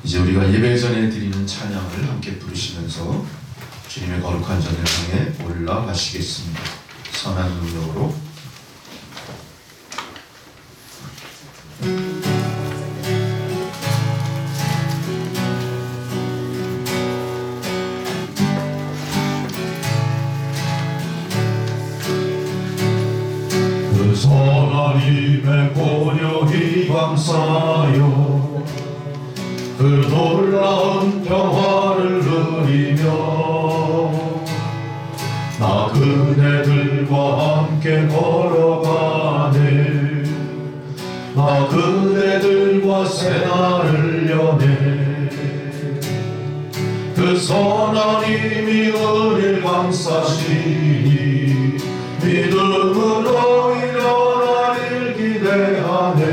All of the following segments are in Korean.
이제 우리가 예배 전에 드리는 찬양을 함께 부르시면서 주님의 거룩한 전을 향해 올라가시겠습니다. 선한 능력으로. 그 선하님의 권력이 감싸요 그 놀라운 평화를 누리며 나 그대들과 함께 걸어가네 나 그대들과 새날을 여네 그 선하님이 은혜를 감싸시니 믿음으로 일어나길 기대하네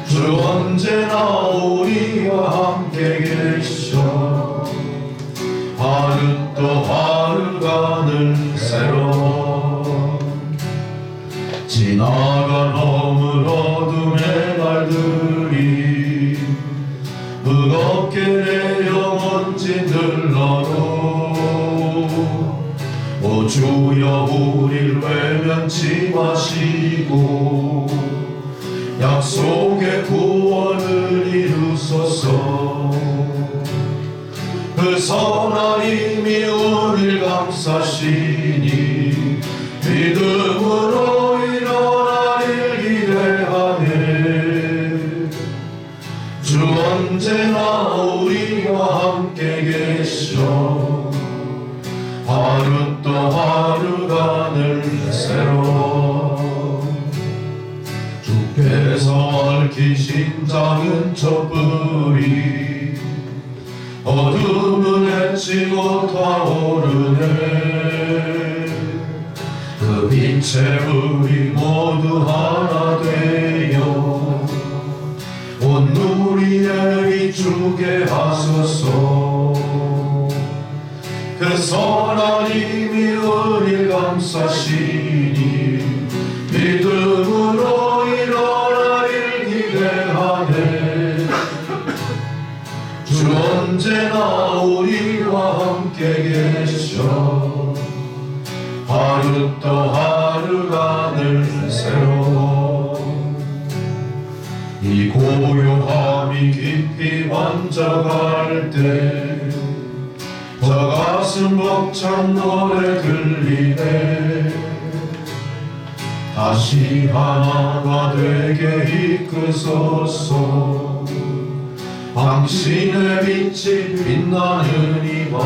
주 언제나 우리와 함께 계셔 하루 또 하루가 늘 새로워 지나간 허물 어둠의 날들이 무겁게 내려 먼지 들러도 오 주여 우릴 외면치 마시고 약속의 구원을 이루소서 그 선하님이 우릴 감싸시니 믿음으로 일어나길 기대하네 주 언제나 우리와 함께 계셔 하루 또 하루가 늘 새로워 주께서 얽히신 작은 촛불이 어둠을 헤치고 타오르네 그 빛에 우리 모두 하나 되어 온 우리의 비추게 하소서 그 선하님이 우릴 감싸시니 믿음으로 일어나길 기대하네 주 언제나 우리와 함께 계셔 하루 또 하루가 늘 새로워 이 고요함이 깊이 번져갈 때 저 가슴 벅찬 노래 들리네 다시 하나가 되게 이끄소서 당신의 빛이 빛나는 이 밤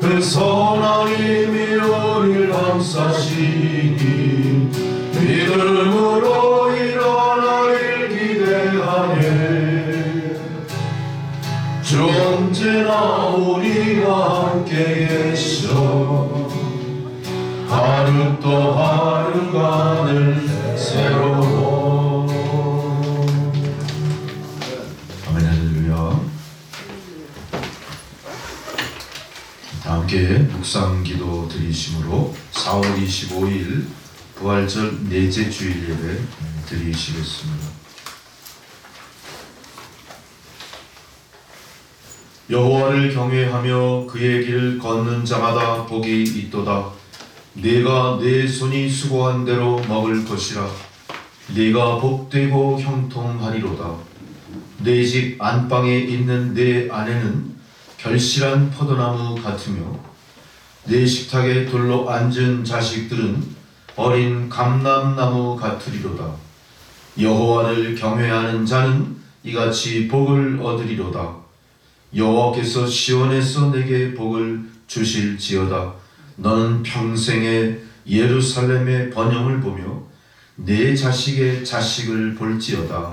그 선하님이 우릴 감싸시니 믿음으로 일어나길 기대하네 주 언제나 우리와 함께 계셔 하루 또 하루가 늘 새로워 아멘. 할렐루야. 다 함께 묵상기도 드리심으로 4월 25일 부활절 넷째 주일 예배 드리시겠습니다. 여호와를 경외하며 그의 길 걷는 자마다 복이 있도다. 네가 내 손이 수고한 대로 먹을 것이라. 네가 복되고 형통하리로다. 내 집 안방에 있는 내 아내는 결실한 포도나무 같으며 내 식탁에 둘러 앉은 자식들은 어린 감람나무 같으리로다. 여호와를 경외하는 자는 이같이 복을 얻으리로다. 여호와께서 시온에서 내게 복을 주실지어다. 너는 평생에 예루살렘의 번영을 보며 내 자식의 자식을 볼지어다.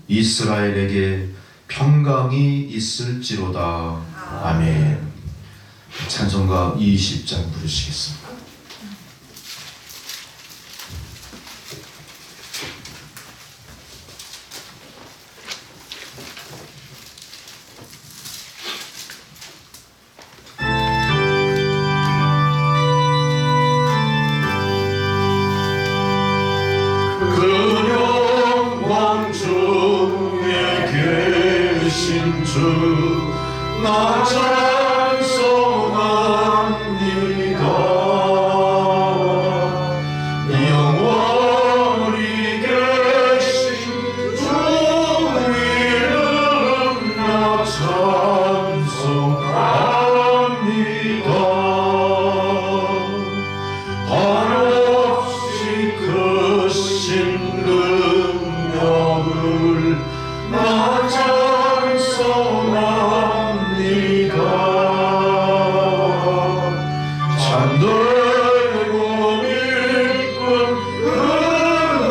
이스라엘에게 평강이 있을지로다. 아멘. 찬송가 20장 부르시겠습니다. 그 영광 주 주 나 찬송합니다. 영원히 계신 주 이름 나 찬송합니다. 한없이 크신 능력을 나 찬송합니다. 참되고 믿음 그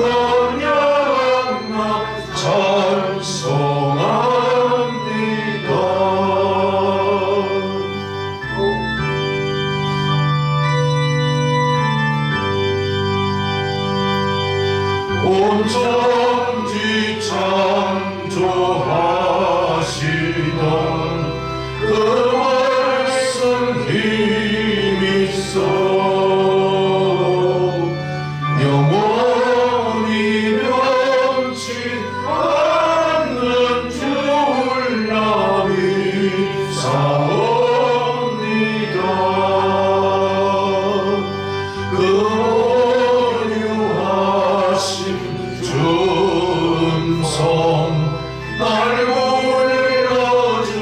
언약 나 찬송합니다. 온전지 창조하시던 그 말씀 힘 있어 영원히 변치 않는 주를 나 믿사옵니다. 그 온유하신 음성 날 불러주시고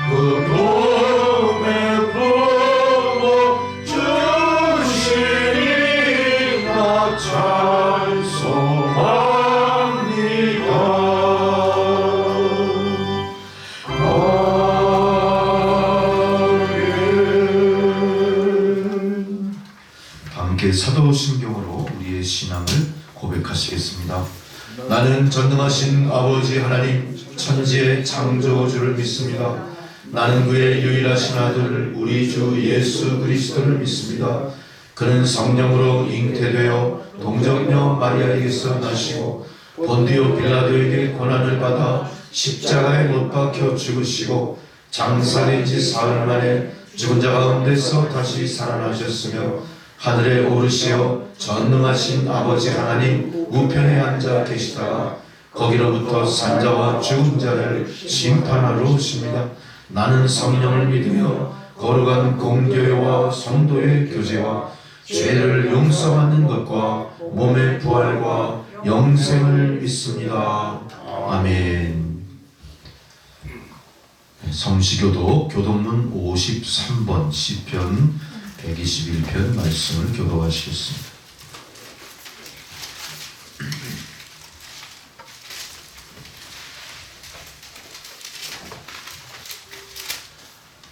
그 품에 품어 주시니 나 찬송합니다. 함께 사도신경으로 우리의 신앙을 고백하시겠습니다. 나는 전능하신 아버지 하나님 천지의 창조주를 믿습니다. 나는 그의 유일하신 아들 우리 주 예수 그리스도를 믿습니다. 그는 성령으로 잉태되어 동정녀 마리아에게서 나시고 본디오 빌라도에게 고난을 받아 십자가에 못 박혀 죽으시고 장사된 지 사흘 만에 죽은 자 가운데서 다시 살아나셨으며 하늘에 오르시어 전능하신 아버지 하나님 우편에 앉아 계시다가 거기로부터 산자와 죽은 자를 심판하러 오십니다. 나는 성령을 믿으며 거룩한 공교회와 성도의 교제와 죄를 용서받는 것과 몸의 부활과 영생을 믿습니다. 아멘. 성시교도 교독문 53번 시편 121편 말씀을 교독하시겠습니다.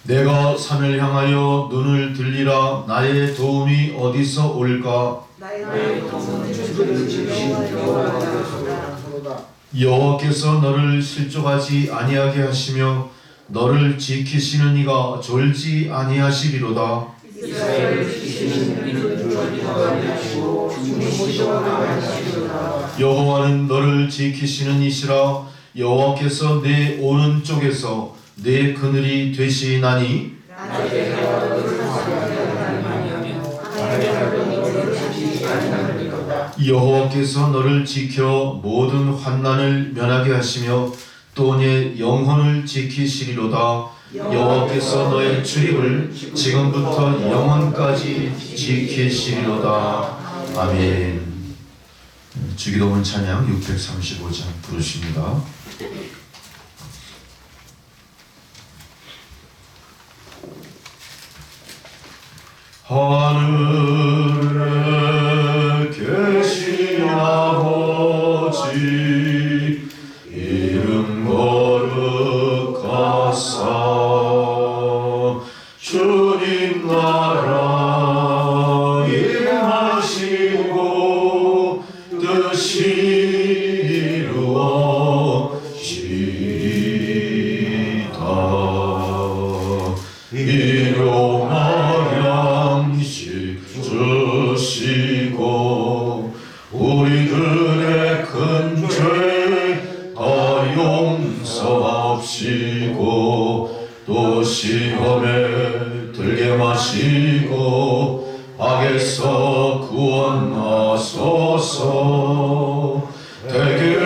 내가 산을 향하여 눈을 들리라. 나의 도움이 어디서 올까? 나의 도움은 주를 지으신 여호와시로다. 여호와께서 너를 실족하지 아니하게 하시며 너를 지키시는 이가 졸지 아니하시리로다. 이스라엘을 지키시는 이는 졸지 아니하시고 주무시지 아니하시리로다. 여호와는 너를 지키시는 이시라. 여호와께서 내 오른쪽에서 내 그늘이 되시나니 낮에 해와 너를 사랑하는 하나님이며 밤에 달도 너를 지키지 아니하리로다. 여호와께서 너를 지켜 모든 환난을 면하게 하시며 또 내 영혼을 지키시리로다. 여호와께서 너의 출입을 지금부터 영원까지 지키시리로다. 아멘. 주기도문 찬양 635장 부르십니다. 하늘에 계신 아버지 이름 거룩하사 주님 나라 임하시고 뜻이 이루어지리다. 일용할 주시고 우리들의 큰 죄 다 용서하시고 또 시험에 들게 마시고 악에서 구원하소서. 대개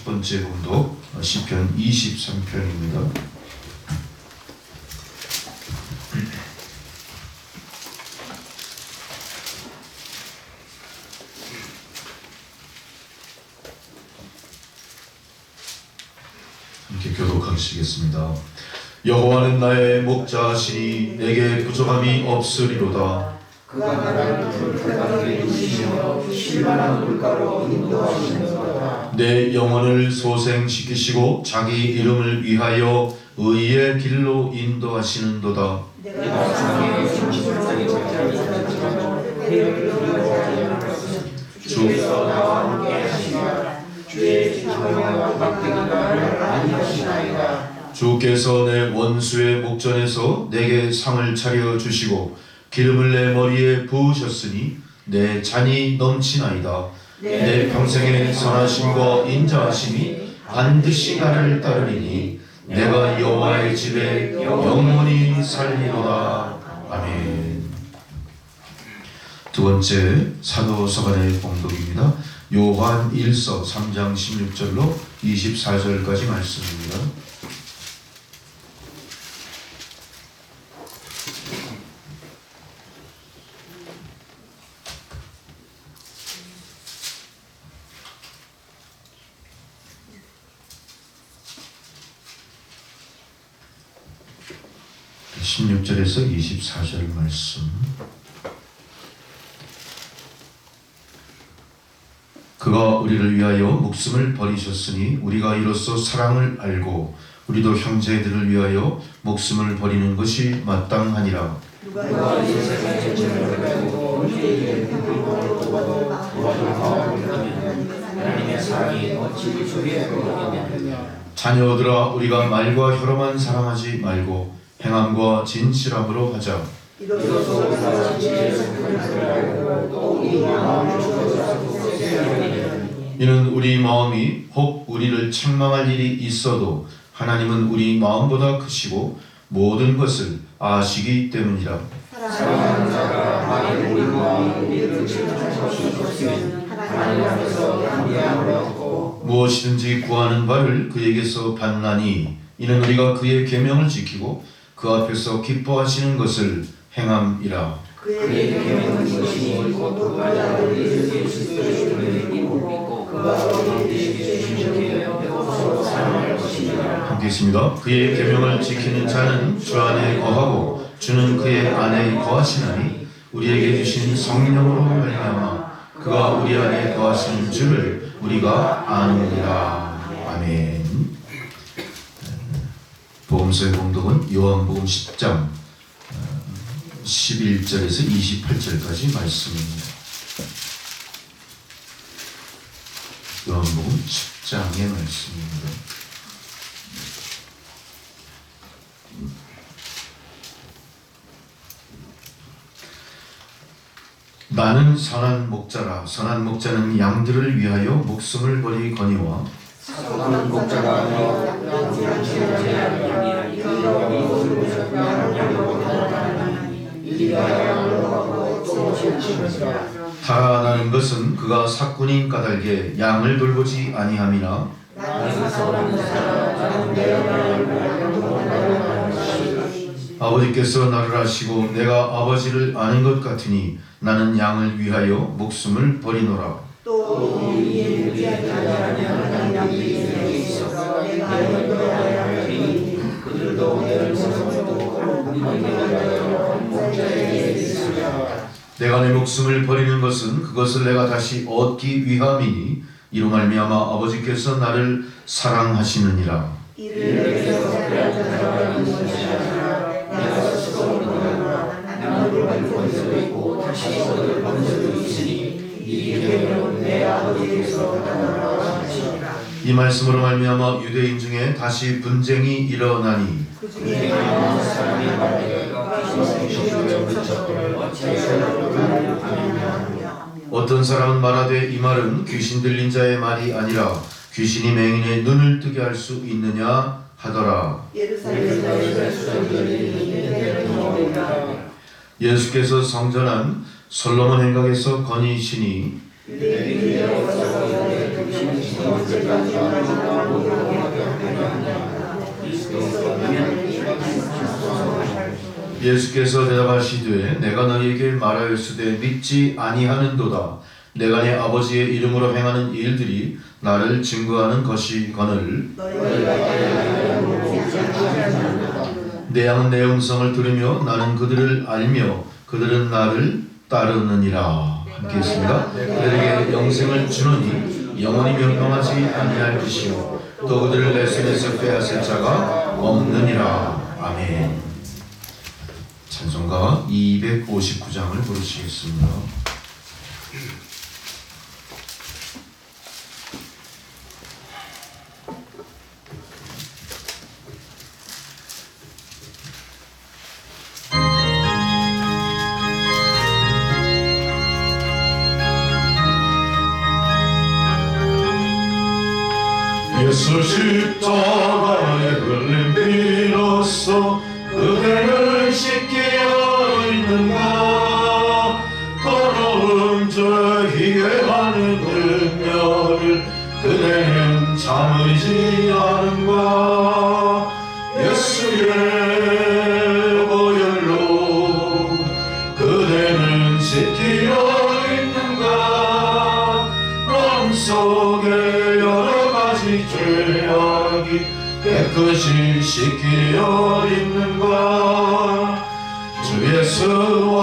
번째 봉독 시편 23편입니다. 함께 교독하시겠습니다. 여호와는 나의 목자시니 내게 부족함이 없으리로다. 그가 나를 푸른 가운데 두시며 실만한 물가로 인도하시는도다. 내 영혼을 소생시키시고 자기 이름을 위하여 의의 길로 인도하시는도다. 내가 주님의 중심을 찾는 해를 두려워하지 않았으니 주께서 나와 함께 하시니라. 주의 지팡이와 막대기가 나를 안위하시나이다. 주께서 내 원수의 목전에서 내게 상을 차려 주시고 기름을 내 머리에 부으셨으니 내 잔이 넘치나이다. 내 평생의 선하심과 인자하심이 반드시 나를 따르리니 내가 여호와의 집에 영원히 살리로다. 아멘. 두 번째 사도서간의 봉독입니다. 요한 1서 3장 16절로 24절까지 말씀입니다. 네, 16절에서 24절 말씀. 그가 우리를 위하여 목숨을 버리셨으니 우리가 이로써 사랑을 알고 우리도 형제들을 위하여 목숨을 버리는 것이 마땅하니라. 누가 이 세상의 죄를 가지고 우리에게 행복을 도와도 하나님의 사랑이 어찌 주의 그러겠느냐. 자녀들아 우리가 말과 혀로만 사랑하지 말고 행함과 진실함으로 하자. 이로써 우리가 진리의 생각을 알고 또 이 마음을 주어서 이는 우리 마음이 혹 우리를 책망할 일이 있어도 하나님은 우리 마음보다 크시고 모든 것을 아시기 때문이라. 사랑하는 자가 만일 우리 마음이 우리를 책망할 것이 없으면 하나님 앞에서 담대함을 얻고 무엇이든지 구하는 바를 그에게서 받나니 이는 우리가 그의 계명을 지키고 그 앞에서 기뻐하시는 것을 행함이라. 그의 계명은 이것이니 곧 그가 나를 예수 그리스도의 이름을 믿고 그가 우리에게 주신 계명대로 사랑할 것이니라. 함께 있습니다. 그의 계명을 지키는 자는 주 안에 거하고 주는 그의 안에 거하시나니 우리에게 주신 성령으로 말미암아 그가 우리 안에 거하시는 줄을 우리가 아느니라. 아멘. 복음서의 봉독은 요한복음 10장 11절에서 28절까지 말씀입니다. 요한복음 10장의 말씀입니다. 나는 선한 목자라. 선한 목자는 양들을 위하여 목숨을 버리거니와 선한 목자가 아니라 달아나는 것은 그가 삭군인 까닭에 양을 돌보지 아니함이나 아버지께서 나를 아시고 내가 아버지를 아는 것 같으니 나는 양을 위하여 목숨을 버리노라. 또 우리의 무지하게 하나님 양들이 있어서 내가 인도하여 하리니 그들도 내를 성성도 우리에게 목자에게 있으리라. 내가 내 목숨을 버리는 것은 그것을 내가 다시 얻기 위함이니 이로 말미암아 아버지께서 나를 사랑하시느니라. 이를 위해서 그리하는 것이 아니라 내가 스스로 얻으노라. 남을 받을 수도 있고 다시 얻을 수도 있으니 이 계명은 내 아버지께서 나라 하시니라. 이 말씀으로 말미암아 유대인 중에 다시 분쟁이 일어나니 그중에 많은 사람이 말하기가 귀신의 쫓아오를 어찌하여 어떤 사람은 말하되 이 말은 귀신 들린 자의 말이 아니라 귀신이 맹인의 눈을 뜨게 할 수 있느냐 하더라. 예수께서 성전한 솔로몬 행각에서 거니시니 예수께서 대답하시되 내가 너희에게 말하였으되 믿지 아니하는도다. 내가 내 아버지의 이름으로 행하는 일들이 나를 증거하는 것이거늘 내 양은 내 음성을 들으며 나는 그들을 알며 그들은 나를 따르느니라. 함께 있습니다. 그들에게 영생을 주노니 영원히 멸망하지 아니할 것이요 또 그들을 내 손에서 빼앗을 자가 없느니라. 아멘. 찬송가 259장을 부르시겠습니다. 예수 십자가에 흘린 피로써 그대를 씻기어 있는가 더러운 죄에 하는 은혜를 그대는 참으지 않은가 예수의 보혈로 그대는 씻기어 있는가 마음속에 여러 가지 죄악이 깨끗이 씻기어 있는가 주 예수와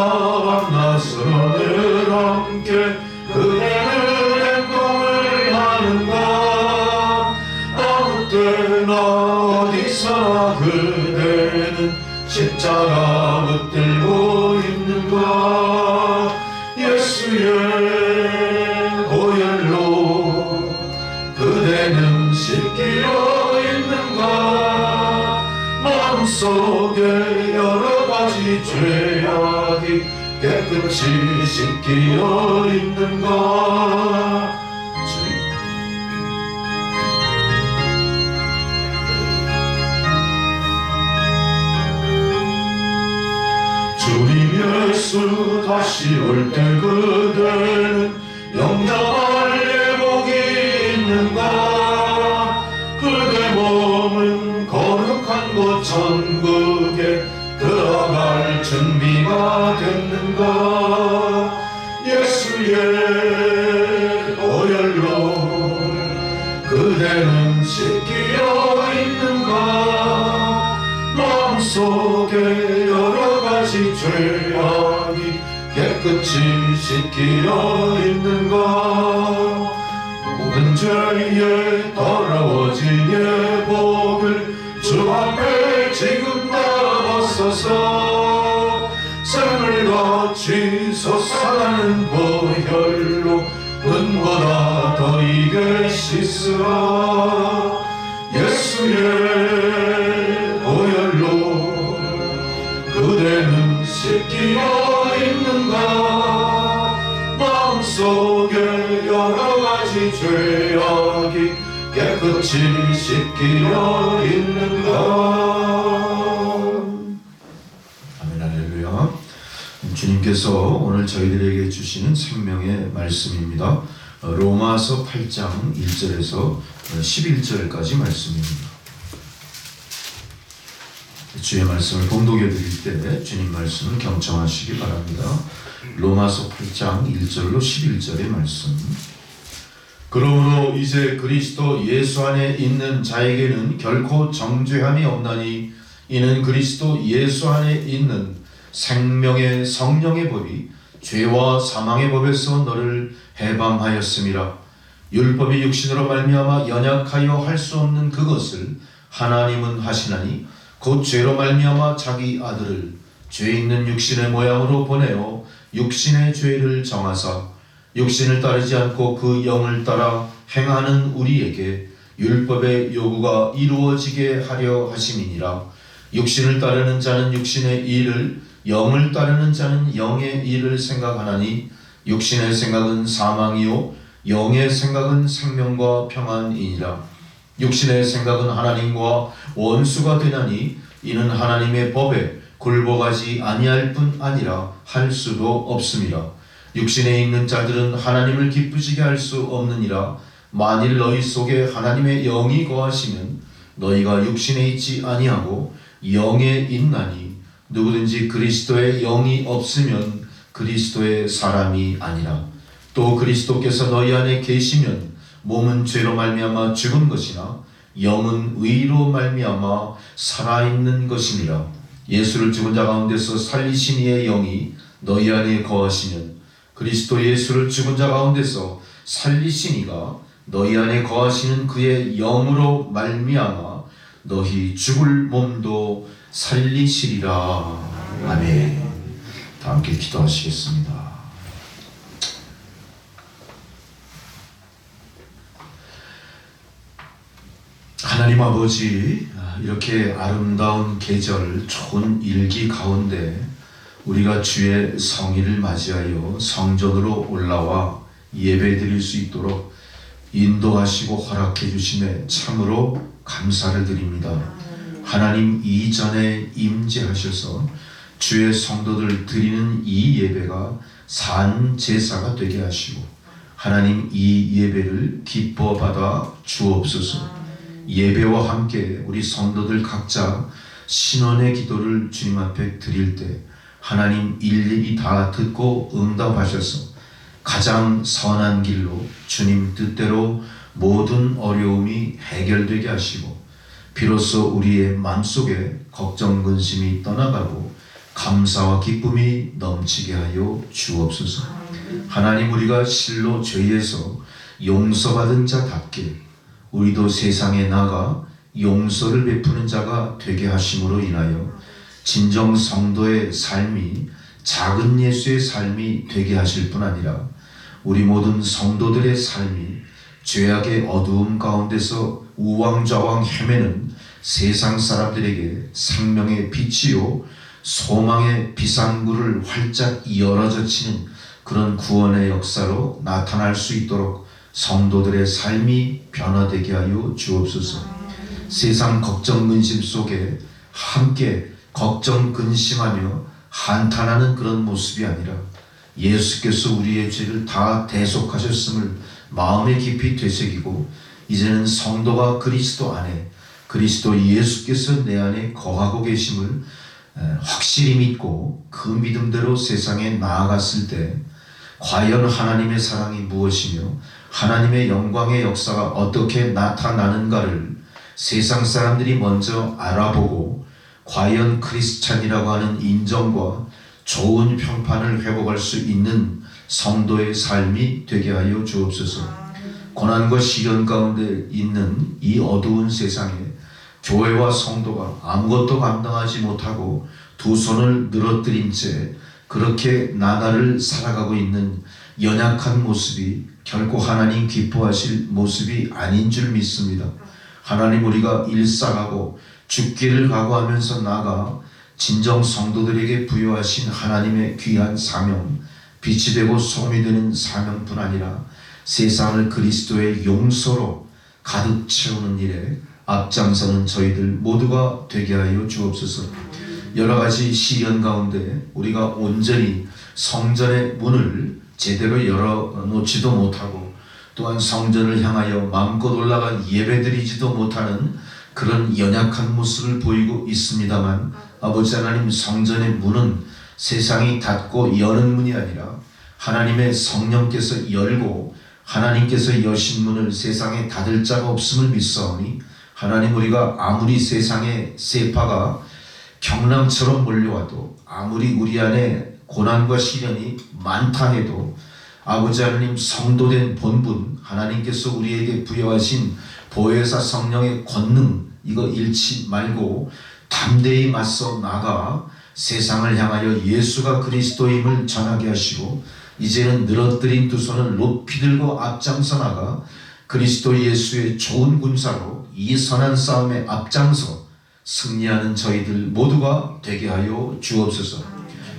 만나서늘 함께 그대는 행동을 하는가 아무 때나 어디서나 그대는 십자가 붙들고 있는가 예수의 보혈로 그대는 씻기어 있는가 마음속에 여러 가지 죄악이 깨끗이 씻기어 있는가 주님 예수 다시 올 때 그대는 영장할 예복이 있는가 그대 몸은 거룩한 곳 천국에 들어갈 준비가 됐는가 예수의 보혈로 그대는 씻기어 있는가 마음속에 여러 가지 죄악이 깨끗이 씻기어 있는가 모든 죄에 더러워진 예복을 주 앞에 지금 다 벗어서 샘물같이 솟아나는 보혈로 눈보다 더 이게 씻으라 예수의 보혈로 그대는 씻기어 있는가 마음속에 여러 가지 죄악이 깨끗이 씻기어 있는가 아멘. 할렐루야. 주님께서 오늘 저희들에게 주시는 생명의 말씀입니다. 로마서 8장 1절에서 11절까지 말씀입니다. 주의 말씀을 봉독해 드릴 때 주님 말씀을 경청하시기 바랍니다. 로마서 8장 1절로 11절의 말씀. 그러므로 이제 그리스도 예수 안에 있는 자에게는 결코 정죄함이 없나니 이는 그리스도 예수 안에 있는 생명의 성령의 법이 죄와 사망의 법에서 너를 해방하였음이라. 율법이 육신으로 말미암아 연약하여 할 수 없는 그것을 하나님은 하시나니 곧 죄로 말미암아 자기 아들을 죄 있는 육신의 모양으로 보내어 육신의 죄를 정하사 육신을 따르지 않고 그 영을 따라 행하는 우리에게 율법의 요구가 이루어지게 하려 하심이니라. 육신을 따르는 자는 육신의 일을 영을 따르는 자는 영의 일을 생각하나니 육신의 생각은 사망이요 영의 생각은 생명과 평안이니라. 육신의 생각은 하나님과 원수가 되나니 이는 하나님의 법에 굴복하지 아니할 뿐 아니라 할 수도 없음이라. 육신에 있는 자들은 하나님을 기쁘시게 할 수 없느니라. 만일 너희 속에 하나님의 영이 거하시면 너희가 육신에 있지 아니하고 영에 있나니 누구든지 그리스도의 영이 없으면 그리스도의 사람이 아니라. 또 그리스도께서 너희 안에 계시면 몸은 죄로 말미암아 죽은 것이나 영은 의로 말미암아 살아있는 것이니라. 예수를 죽은 자 가운데서 살리신 이의 영이 너희 안에 거하시면 그리스도 예수를 죽은 자 가운데서 살리신 이가 너희 안에 거하시는 그의 영으로 말미암아 너희 죽을 몸도 살리시리라. 아멘. 다 함께 기도하시겠습니다. 하나님 아버지, 이렇게 아름다운 계절, 좋은 일기 가운데 우리가 주의 성일을 맞이하여 성전으로 올라와 예배드릴 수 있도록 인도하시고 허락해 주심에 참으로 감사를 드립니다. 하나님, 이전에 임재하셔서 주의 성도들 드리는 이 예배가 산 제사가 되게 하시고 하나님, 이 예배를 기뻐 받아 주옵소서. 예배와 함께 우리 성도들 각자 신원의 기도를 주님 앞에 드릴 때 하나님 일일이 다 듣고 응답하셔서 가장 선한 길로 주님 뜻대로 모든 어려움이 해결되게 하시고 비로소 우리의 마음속에 걱정 근심이 떠나가고 감사와 기쁨이 넘치게 하여 주옵소서. 하나님, 우리가 실로 죄에서 용서받은 자답게 우리도 세상에 나가 용서를 베푸는 자가 되게 하심으로 인하여 진정 성도의 삶이 작은 예수의 삶이 되게 하실 뿐 아니라 우리 모든 성도들의 삶이 죄악의 어두움 가운데서 우왕좌왕 헤매는 세상 사람들에게 생명의 빛이요 소망의 비상구를 활짝 열어젖히는 그런 구원의 역사로 나타날 수 있도록 성도들의 삶이 변화되게 하여 주옵소서. 세상 걱정 근심 속에 함께 걱정 근심하며 한탄하는 그런 모습이 아니라 예수께서 우리의 죄를 다 대속하셨음을 마음에 깊이 되새기고 이제는 성도가 그리스도 안에 그리스도 예수께서 내 안에 거하고 계심을 확실히 믿고 그 믿음대로 세상에 나아갔을 때 과연 하나님의 사랑이 무엇이며 하나님의 영광의 역사가 어떻게 나타나는가를 세상 사람들이 먼저 알아보고 과연 크리스찬이라고 하는 인정과 좋은 평판을 회복할 수 있는 성도의 삶이 되게 하여 주옵소서. 고난과 시련 가운데 있는 이 어두운 세상에 교회와 성도가 아무것도 감당하지 못하고 두 손을 늘어뜨린 채 그렇게 나날을 살아가고 있는 연약한 모습이 결코 하나님 기뻐하실 모습이 아닌 줄 믿습니다. 하나님, 우리가 일상하고 죽기를 각오하면서 나아가 진정 성도들에게 부여하신 하나님의 귀한 사명, 빛이 되고 소금이 되는 사명뿐 아니라 세상을 그리스도의 용서로 가득 채우는 일에 앞장서는 저희들 모두가 되게 하여 주옵소서. 여러 가지 시련 가운데 우리가 온전히 성전의 문을 제대로 열어놓지도 못하고 또한 성전을 향하여 마음껏 올라가 예배드리지도 못하는 그런 연약한 모습을 보이고 있습니다만 아버지 하나님, 성전의 문은 세상이 닫고 여는 문이 아니라 하나님의 성령께서 열고 하나님께서 여신 문을 세상에 닫을 자가 없음을 믿사오니 하나님, 우리가 아무리 세상의 세파가 경랑처럼 몰려와도 아무리 우리 안에 고난과 시련이 많다 해도 아버지 하나님, 성도된 본분 하나님께서 우리에게 부여하신 보혜사 성령의 권능 이거 잃지 말고 담대히 맞서 나가 세상을 향하여 예수가 그리스도임을 전하게 하시고 이제는 늘어뜨린 두 손을 높이 들고 앞장서 나가 그리스도 예수의 좋은 군사로 이 선한 싸움에 앞장서 승리하는 저희들 모두가 되게 하여 주옵소서.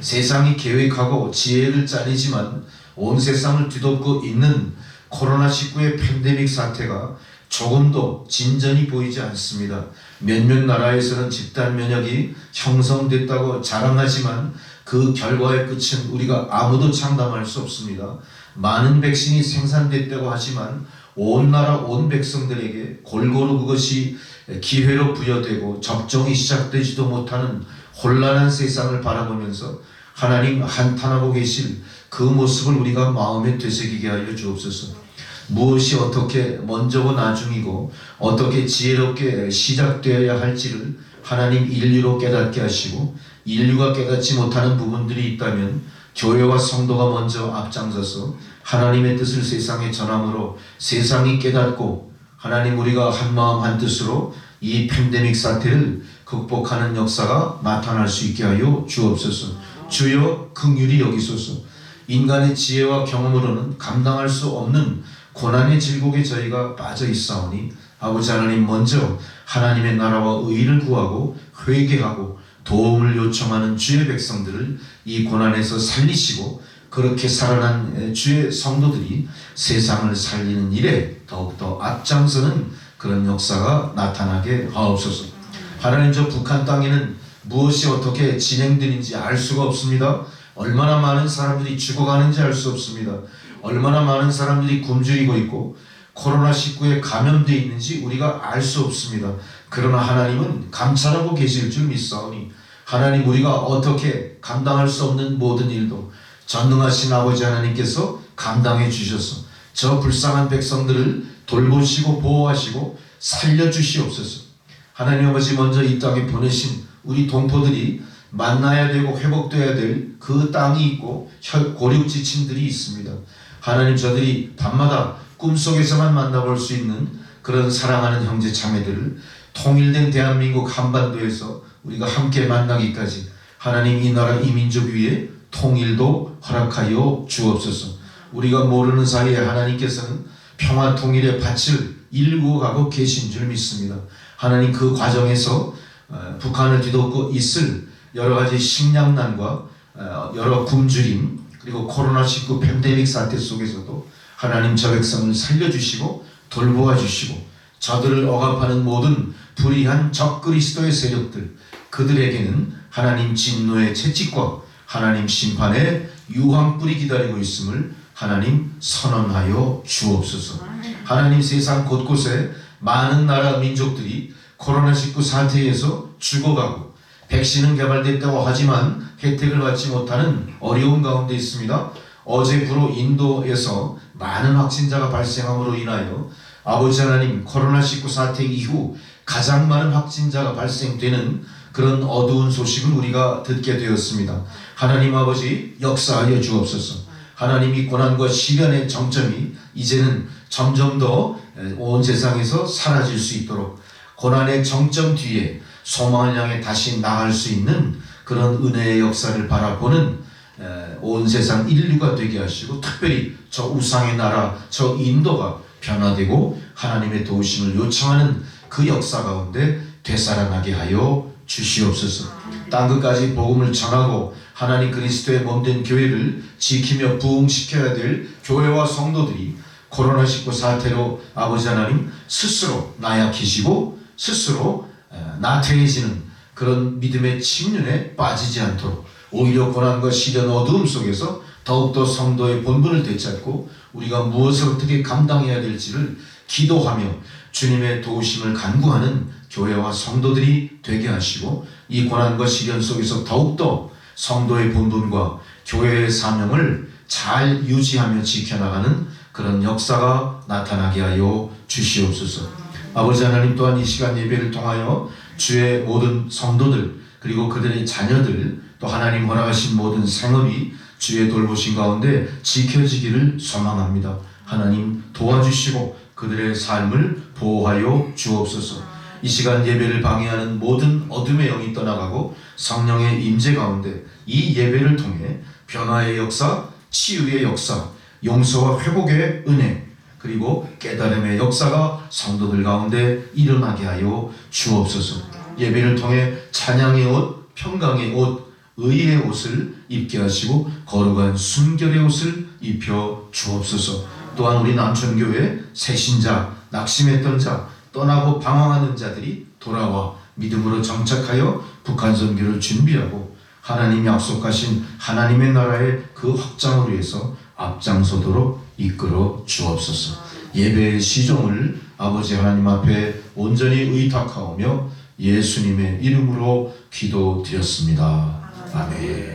세상이 계획하고 지혜를 짜내지만 온 세상을 뒤덮고 있는 코로나19의 팬데믹 사태가 조금도 진전이 보이지 않습니다. 몇몇 나라에서는 집단 면역이 형성됐다고 자랑하지만 그 결과의 끝은 우리가 아무도 장담할 수 없습니다. 많은 백신이 생산됐다고 하지만 온 나라 온 백성들에게 골고루 그것이 기회로 부여되고 접종이 시작되지도 못하는 혼란한 세상을 바라보면서 하나님 한탄하고 계실 그 모습을 우리가 마음에 되새기게 하여 주옵소서. 무엇이 어떻게 먼저고 나중이고 어떻게 지혜롭게 시작되어야 할지를 하나님 인류로 깨닫게 하시고, 인류가 깨닫지 못하는 부분들이 있다면 교회와 성도가 먼저 앞장서서 하나님의 뜻을 세상에 전함으로 세상이 깨닫고 하나님 우리가 한마음 한뜻으로 이 팬데믹 사태를 극복하는 역사가 나타날 수 있게 하여 주옵소서. 주여 긍휼히 여기소서. 인간의 지혜와 경험으로는 감당할 수 없는 고난의 질곡에 저희가 빠져 있사오니 아버지 하나님, 먼저 하나님의 나라와 의를 구하고 회개하고 도움을 요청하는 주의 백성들을 이 고난에서 살리시고, 그렇게 살아난 주의 성도들이 세상을 살리는 일에 더욱더 앞장서는 그런 역사가 나타나게 하옵소서. 하나님, 저 북한 땅에는 무엇이 어떻게 진행되는지 알 수가 없습니다. 얼마나 많은 사람들이 죽어가는지 알 수 없습니다. 얼마나 많은 사람들이 굶주리고 있고 코로나19에 감염되어 있는지 우리가 알 수 없습니다. 그러나 하나님은 감찰하고 계실 줄 믿사오니 하나님, 우리가 어떻게 감당할 수 없는 모든 일도 전능하신 아버지 하나님께서 감당해 주셔서 저 불쌍한 백성들을 돌보시고 보호하시고 살려주시옵소서. 하나님 아버지, 먼저 이 땅에 보내신 우리 동포들이 만나야 되고 회복되어야 될 그 땅이 있고 고륙지층들이 있습니다. 하나님, 저들이 밤마다 꿈속에서만 만나볼 수 있는 그런 사랑하는 형제 자매들을 통일된 대한민국 한반도에서 우리가 함께 만나기까지 하나님, 이 나라 이 민족 위에 통일도 허락하여 주옵소서. 우리가 모르는 사이에 하나님께서는 평화 통일의 밭을 일구어 가고 계신 줄 믿습니다. 하나님, 그 과정에서 북한을 뒤덮고 있을 여러 가지 식량난과 여러 굶주림, 그리고 코로나19 팬데믹 사태 속에서도 하나님, 저 백성을 살려주시고 돌보아 주시고, 저들을 억압하는 모든 불의한 적그리스도의 세력들, 그들에게는 하나님 진노의 채찍과 하나님 심판의 유황불이 기다리고 있음을 하나님 선언하여 주옵소서. 하나님, 세상 곳곳에 많은 나라 민족들이 코로나19 사태에서 죽어가고 백신은 개발됐다고 하지만 혜택을 받지 못하는 어려운 가운데 있습니다. 어제 부로 인도에서 많은 확진자가 발생함으로 인하여 아버지 하나님, 코로나19 사태 이후 가장 많은 확진자가 발생되는 그런 어두운 소식을 우리가 듣게 되었습니다. 하나님 아버지, 역사하여 주옵소서. 하나님, 이 고난과 시련의 정점이 이제는 점점 더 온 세상에서 사라질 수 있도록, 고난의 정점 뒤에 소망을 향해 다시 나갈 수 있는 그런 은혜의 역사를 바라보는 온 세상 인류가 되게 하시고, 특별히 저 우상의 나라 저 인도가 변화되고 하나님의 도우심을 요청하는 그 역사 가운데 되살아나게 하여 주시옵소서. 땅끝까지 복음을 전하고 하나님 그리스도의 몸된 교회를 지키며 부흥시켜야 될 교회와 성도들이 코로나19 사태로 아버지 하나님 스스로 나약해지고 스스로 나태해지는 그런 믿음의 침륜에 빠지지 않도록, 오히려 고난과 시련 어두움 속에서 더욱더 성도의 본분을 되찾고 우리가 무엇을 어떻게 감당해야 될지를 기도하며 주님의 도우심을 간구하는 교회와 성도들이 되게 하시고, 이 고난과 시련 속에서 더욱더 성도의 본분과 교회의 사명을 잘 유지하며 지켜나가는 그런 역사가 나타나게 하여 주시옵소서. 아버지 하나님, 또한 이 시간 예배를 통하여 주의 모든 성도들, 그리고 그들의 자녀들, 또 하나님 허락하신 모든 생업이 주의 돌보신 가운데 지켜지기를 소망합니다. 하나님 도와주시고 그들의 삶을 보호하여 주옵소서. 이 시간 예배를 방해하는 모든 어둠의 영이 떠나가고 성령의 임재 가운데 이 예배를 통해 변화의 역사, 치유의 역사, 용서와 회복의 은혜, 그리고 깨달음의 역사가 성도들 가운데 일어나게 하여 주옵소서. 예배를 통해 찬양의 옷, 평강의 옷, 의의 옷을 입게 하시고 거룩한 순결의 옷을 입혀 주옵소서. 또한 우리 남천교회 새신자, 낙심했던 자, 떠나고 방황하는 자들이 돌아와 믿음으로 정착하여 북한 선교를 준비하고 하나님 약속하신 하나님의 나라의 그 확장을 위해서 앞장서도록 이끌어 주옵소서. 예배의 시종을 아버지 하나님 앞에 온전히 의탁하오며 예수님의 이름으로 기도드렸습니다. 아멘.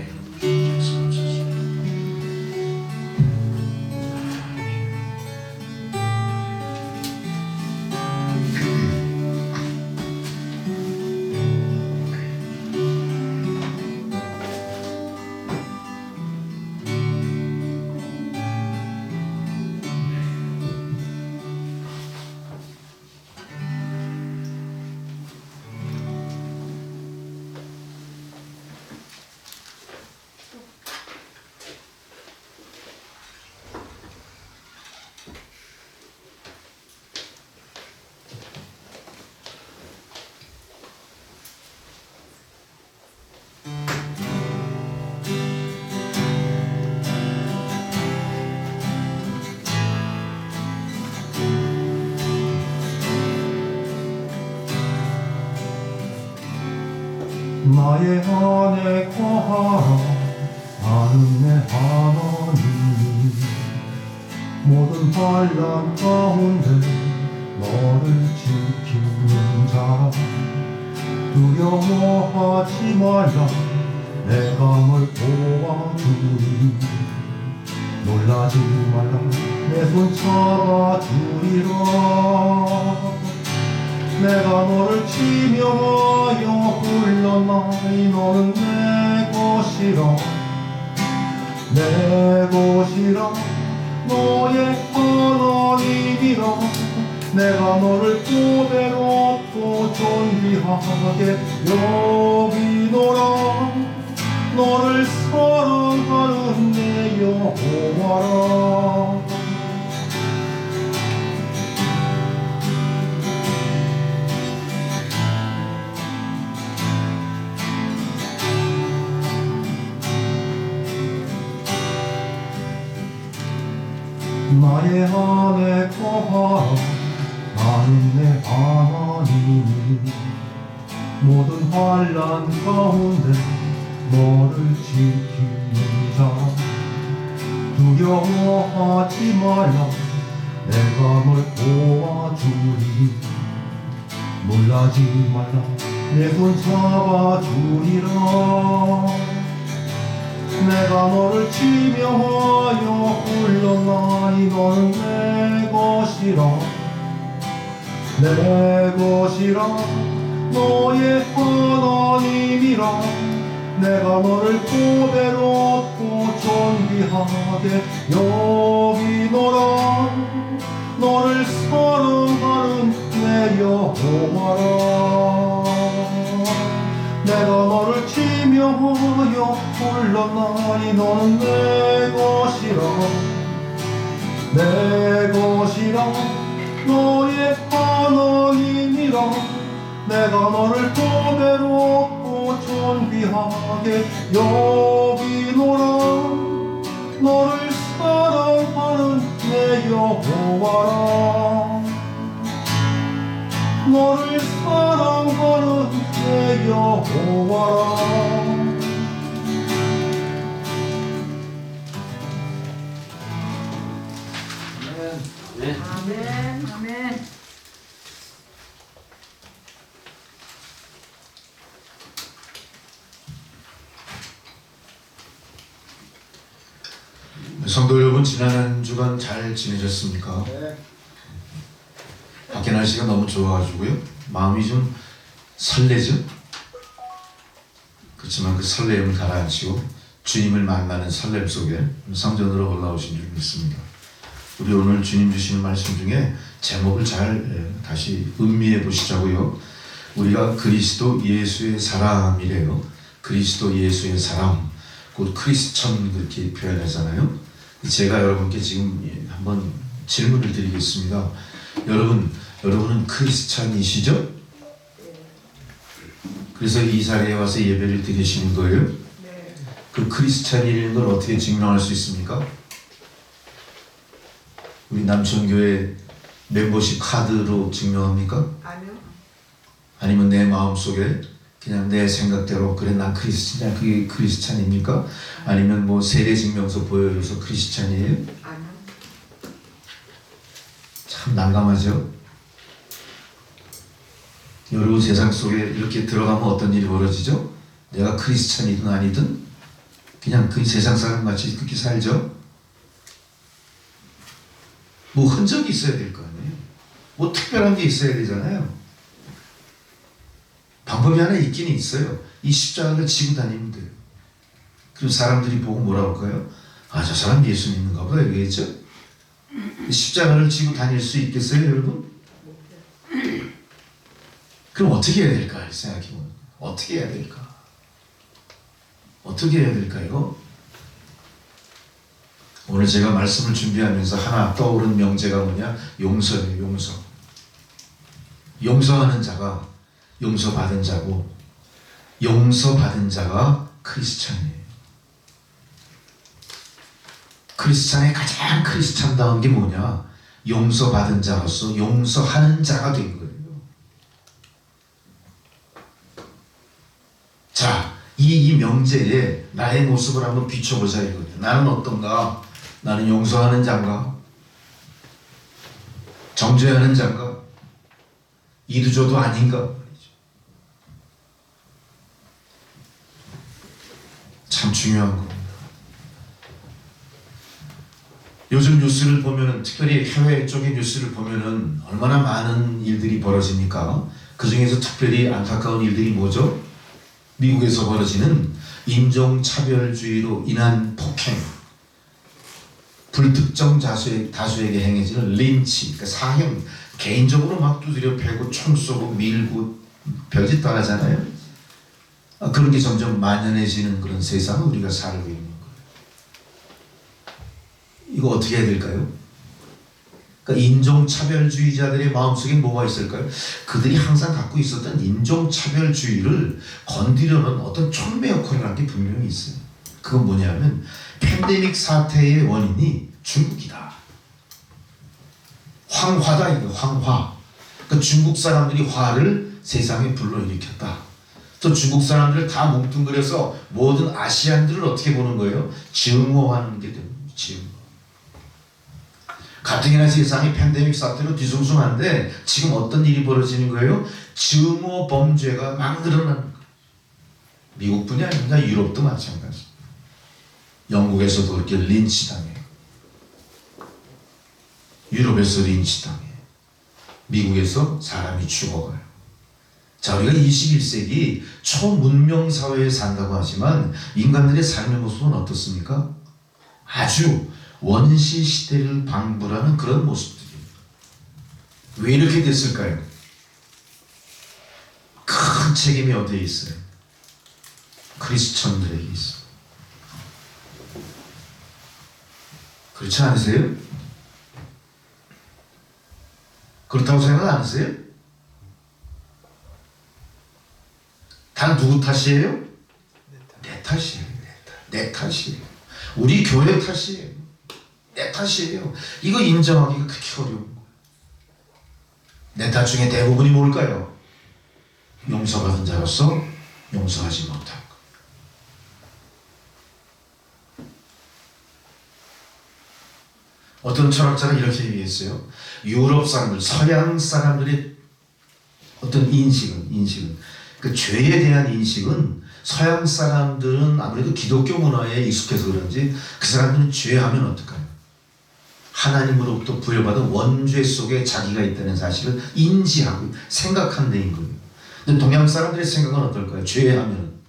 나의 안에 거하라 나는 내 하나님 모든 환난 가운데 너를 지키는 자 두려워하지 말라 내가 널 도와주리 놀라지 말라 내 손 잡아주리라 내가 너를 지명하여 불렀나니 너는 내 것이라 내 것이라 너의 하나님이라 내가 너를 고백하고 존귀하게 여기노라 너를 사랑하는 내 여호와라 나의 안에 거하라 나는 내 하나님이 모든 환난 가운데 너를 지키는 자 두려워하지 말라 내가 널 도와주리 놀라지 말라 내 손 잡아주리라 내가 너를 지명하여 불렀나니 너는 내 것이라 내 것이라 너의 하나님이라 내가 너를 고백하고 존귀하게 여기노라 너를 사랑하는 내 여호와라 내가 너를 지명하여 불렀나니 너는 내 것이라 내 것이라 너의 하나님이라 내가 너를 고백하고 존귀하게 여기노라 너를 사랑하는 내 여호와라 너를 사랑하는 내 여호와라 아멘. 아멘. 성도 여러분, 지난 한 주간 잘 지내셨습니까? 밖에 날씨가 너무 좋아가지고요 마음이 좀 설레죠? 그렇지만 그 설렘을 가라앉히고 주님을 만나는 설렘 속에 성전으로 올라오신 줄 믿습니다. 우리 오늘 주님 주시는 말씀 중에 제목을 잘 다시 음미해 보시자고요. 우리가 그리스도 예수의 사람이래요. 그리스도 예수의 사람, 곧 크리스천 그렇게 표현하잖아요. 제가 여러분께 지금 한번 질문을 드리겠습니다. 여러분은 크리스찬이시죠? 그래서 이 자리에 와서 예배를 드리시는 거예요? 네. 그 크리스찬이라는 걸 어떻게 증명할 수 있습니까? 우리 남천교회 멤버십 카드로 증명합니까? 아니요. 아니면 내 마음속에 그냥 내 생각대로 그래 난 크리스찬이야 그게 크리스찬입니까? 아니면 뭐 세례 증명서 보여줘서 크리스찬이에요? 아니요. 참 난감하죠. 여러분 세상 속에 이렇게 들어가면 어떤 일이 벌어지죠? 내가 크리스찬이든 아니든 그냥 그 세상 사람 같이 그렇게 살죠. 뭐 흔적이 있어야 될 거 아니에요. 뭐 특별한 게 있어야 되잖아요. 방법이 하나 있긴 있어요. 이 십자가를 지고 다니면 돼요. 그럼 사람들이 보고 뭐라고 할까요? 아, 저 사람 예수 믿는가 보다 이러겠죠. 십자가를 지고 다닐 수 있겠어요, 여러분? 그럼 어떻게 해야 될까 생각해보면 어떻게 해야 될까? 어떻게 해야 될까요? 오늘 제가 말씀을 준비하면서 하나 떠오른 명제가 뭐냐? 용서예요. 용서. 용서하는 자가 용서받은 자고 용서받은 자가 크리스찬이에요. 크리스찬의 가장 크리스찬다운 게 뭐냐? 용서받은 자로서 용서하는 자가 된 거예요. 자, 이 명제에 나의 모습을 한번 비춰보자 이거예요. 나는 어떤가? 나는 용서하는 자인가? 정죄하는 자인가? 이도저도 아닌가? 참 중요한 겁니다. 요즘 뉴스를 보면은, 특별히 해외 쪽의 뉴스를 보면은 얼마나 많은 일들이 벌어집니까? 그 중에서 특별히 안타까운 일들이 뭐죠? 미국에서 벌어지는 인종차별주의로 인한 폭행, 불특정 다수에게 행해지는 린치, 그러니까 사형, 개인적으로 막 두드려 패고 총 쏘고 밀고 별짓 다 하잖아요. 그런 게 점점 만연해지는 그런 세상을 우리가 살고 있는 거예요. 이거 어떻게 해야 될까요? 그러니까 인종차별주의자들의 마음속에 뭐가 있을까요? 그들이 항상 갖고 있었던 인종차별주의를 건드려는 어떤 촉매 역할을 한 게 분명히 있어요. 그건 뭐냐면 팬데믹 사태의 원인이 중국이다. 황화다 이거 황화. 그러니까 중국 사람들이 화를 세상에 불러일으켰다. 또 중국 사람들을 다 뭉뚱그려서 모든 아시안들을 어떻게 보는 거예요? 증오하는 게 됩니다. 증오. 가뜩이나 세상이 팬데믹 사태로 뒤숭숭한데 지금 어떤 일이 벌어지는 거예요? 증오 범죄가 막 늘어나는 거예요. 미국뿐이 아닙니다. 유럽도 마찬가지. 영국에서도 그렇게 린치당해요. 유럽에서 린치당해요. 미국에서 사람이 죽어가요. 자, 우리가 21세기 초문명 사회에 산다고 하지만 인간들의 삶의 모습은 어떻습니까? 아주 원시 시대를 방불하는 그런 모습들입니다. 왜 이렇게 됐을까요? 큰 책임이 어디에 있어요? 크리스천들에게 있어요. 그렇지 않으세요? 그렇다고 생각 안 하세요? 다 누구 탓이에요? 내 탓이에요. 내 탓이에요. 우리 교회 탓이에요. 내 탓이에요. 이거 인정하기가 그렇게 어려운 거예요. 내 탓 중에 대부분이 뭘까요? 용서받은 자로서 용서하지 못한 것. 어떤 철학자가 이렇게 얘기했어요. 유럽 사람들, 서양 사람들의 어떤 인식은 그 죄에 대한 인식은 서양 사람들은 아무래도 기독교 문화에 익숙해서 그런지 그 사람들은 죄하면 어떡해요? 하나님으로부터 부여받은 원죄 속에 자기가 있다는 사실을 인지하고 생각한 데인 거예요. 근데 동양 사람들의 생각은 어떨까요? 죄하면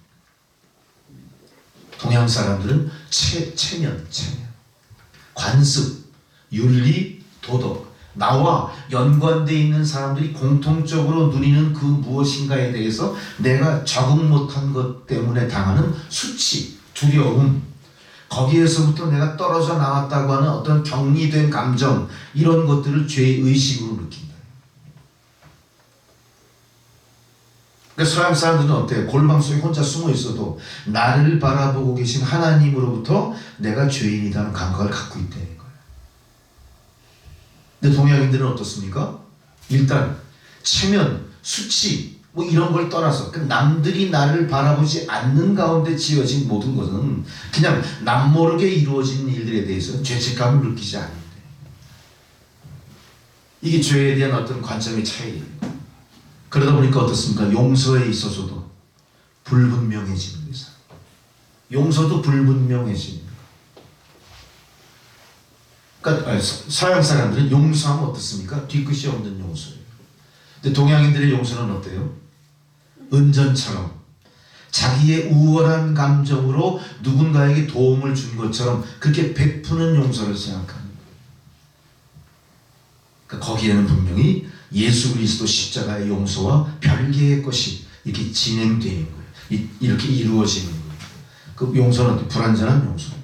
동양 사람들은 체면, 관습, 윤리, 도덕, 나와 연관되어 있는 사람들이 공통적으로 누리는 그 무엇인가에 대해서 내가 적응 못한 것 때문에 당하는 수치, 두려움, 거기에서부터 내가 떨어져 나왔다고 하는 어떤 격리된 감정, 이런 것들을 죄의식으로 느낀다. 그러니까 서양 사람들은 어때요? 골방 속에 혼자 숨어 있어도 나를 바라보고 계신 하나님으로부터 내가 죄인이라는 감각을 갖고 있다는 거예요. 근데 동양인들은 어떻습니까? 일단 체면, 수치 뭐 이런 걸 떠나서 남들이 나를 바라보지 않는 가운데 지어진 모든 것은 그냥 남모르게 이루어진 일들에 대해서 죄책감을 느끼지 않는데, 이게 죄에 대한 어떤 관점의 차이입니다. 그러다 보니까 어떻습니까? 용서에 있어서도 불분명해지는 거죠. 용서도 불분명해집니다. 그러니까 서양 사람들은 용서하면 어떻습니까? 뒤끝이 없는 용서예요. 근데 동양인들의 용서는 어때요? 은전처럼 자기의 우월한 감정으로 누군가에게 도움을 준 것처럼 그렇게 베푸는 용서를 생각합니다. 그러니까 거기에는 분명히 예수 그리스도 십자가의 용서와 별개의 것이 이렇게 진행되는 거예요. 이렇게 이루어지는 거예요. 그 용서는 어떻게 불완전한 용서입니다.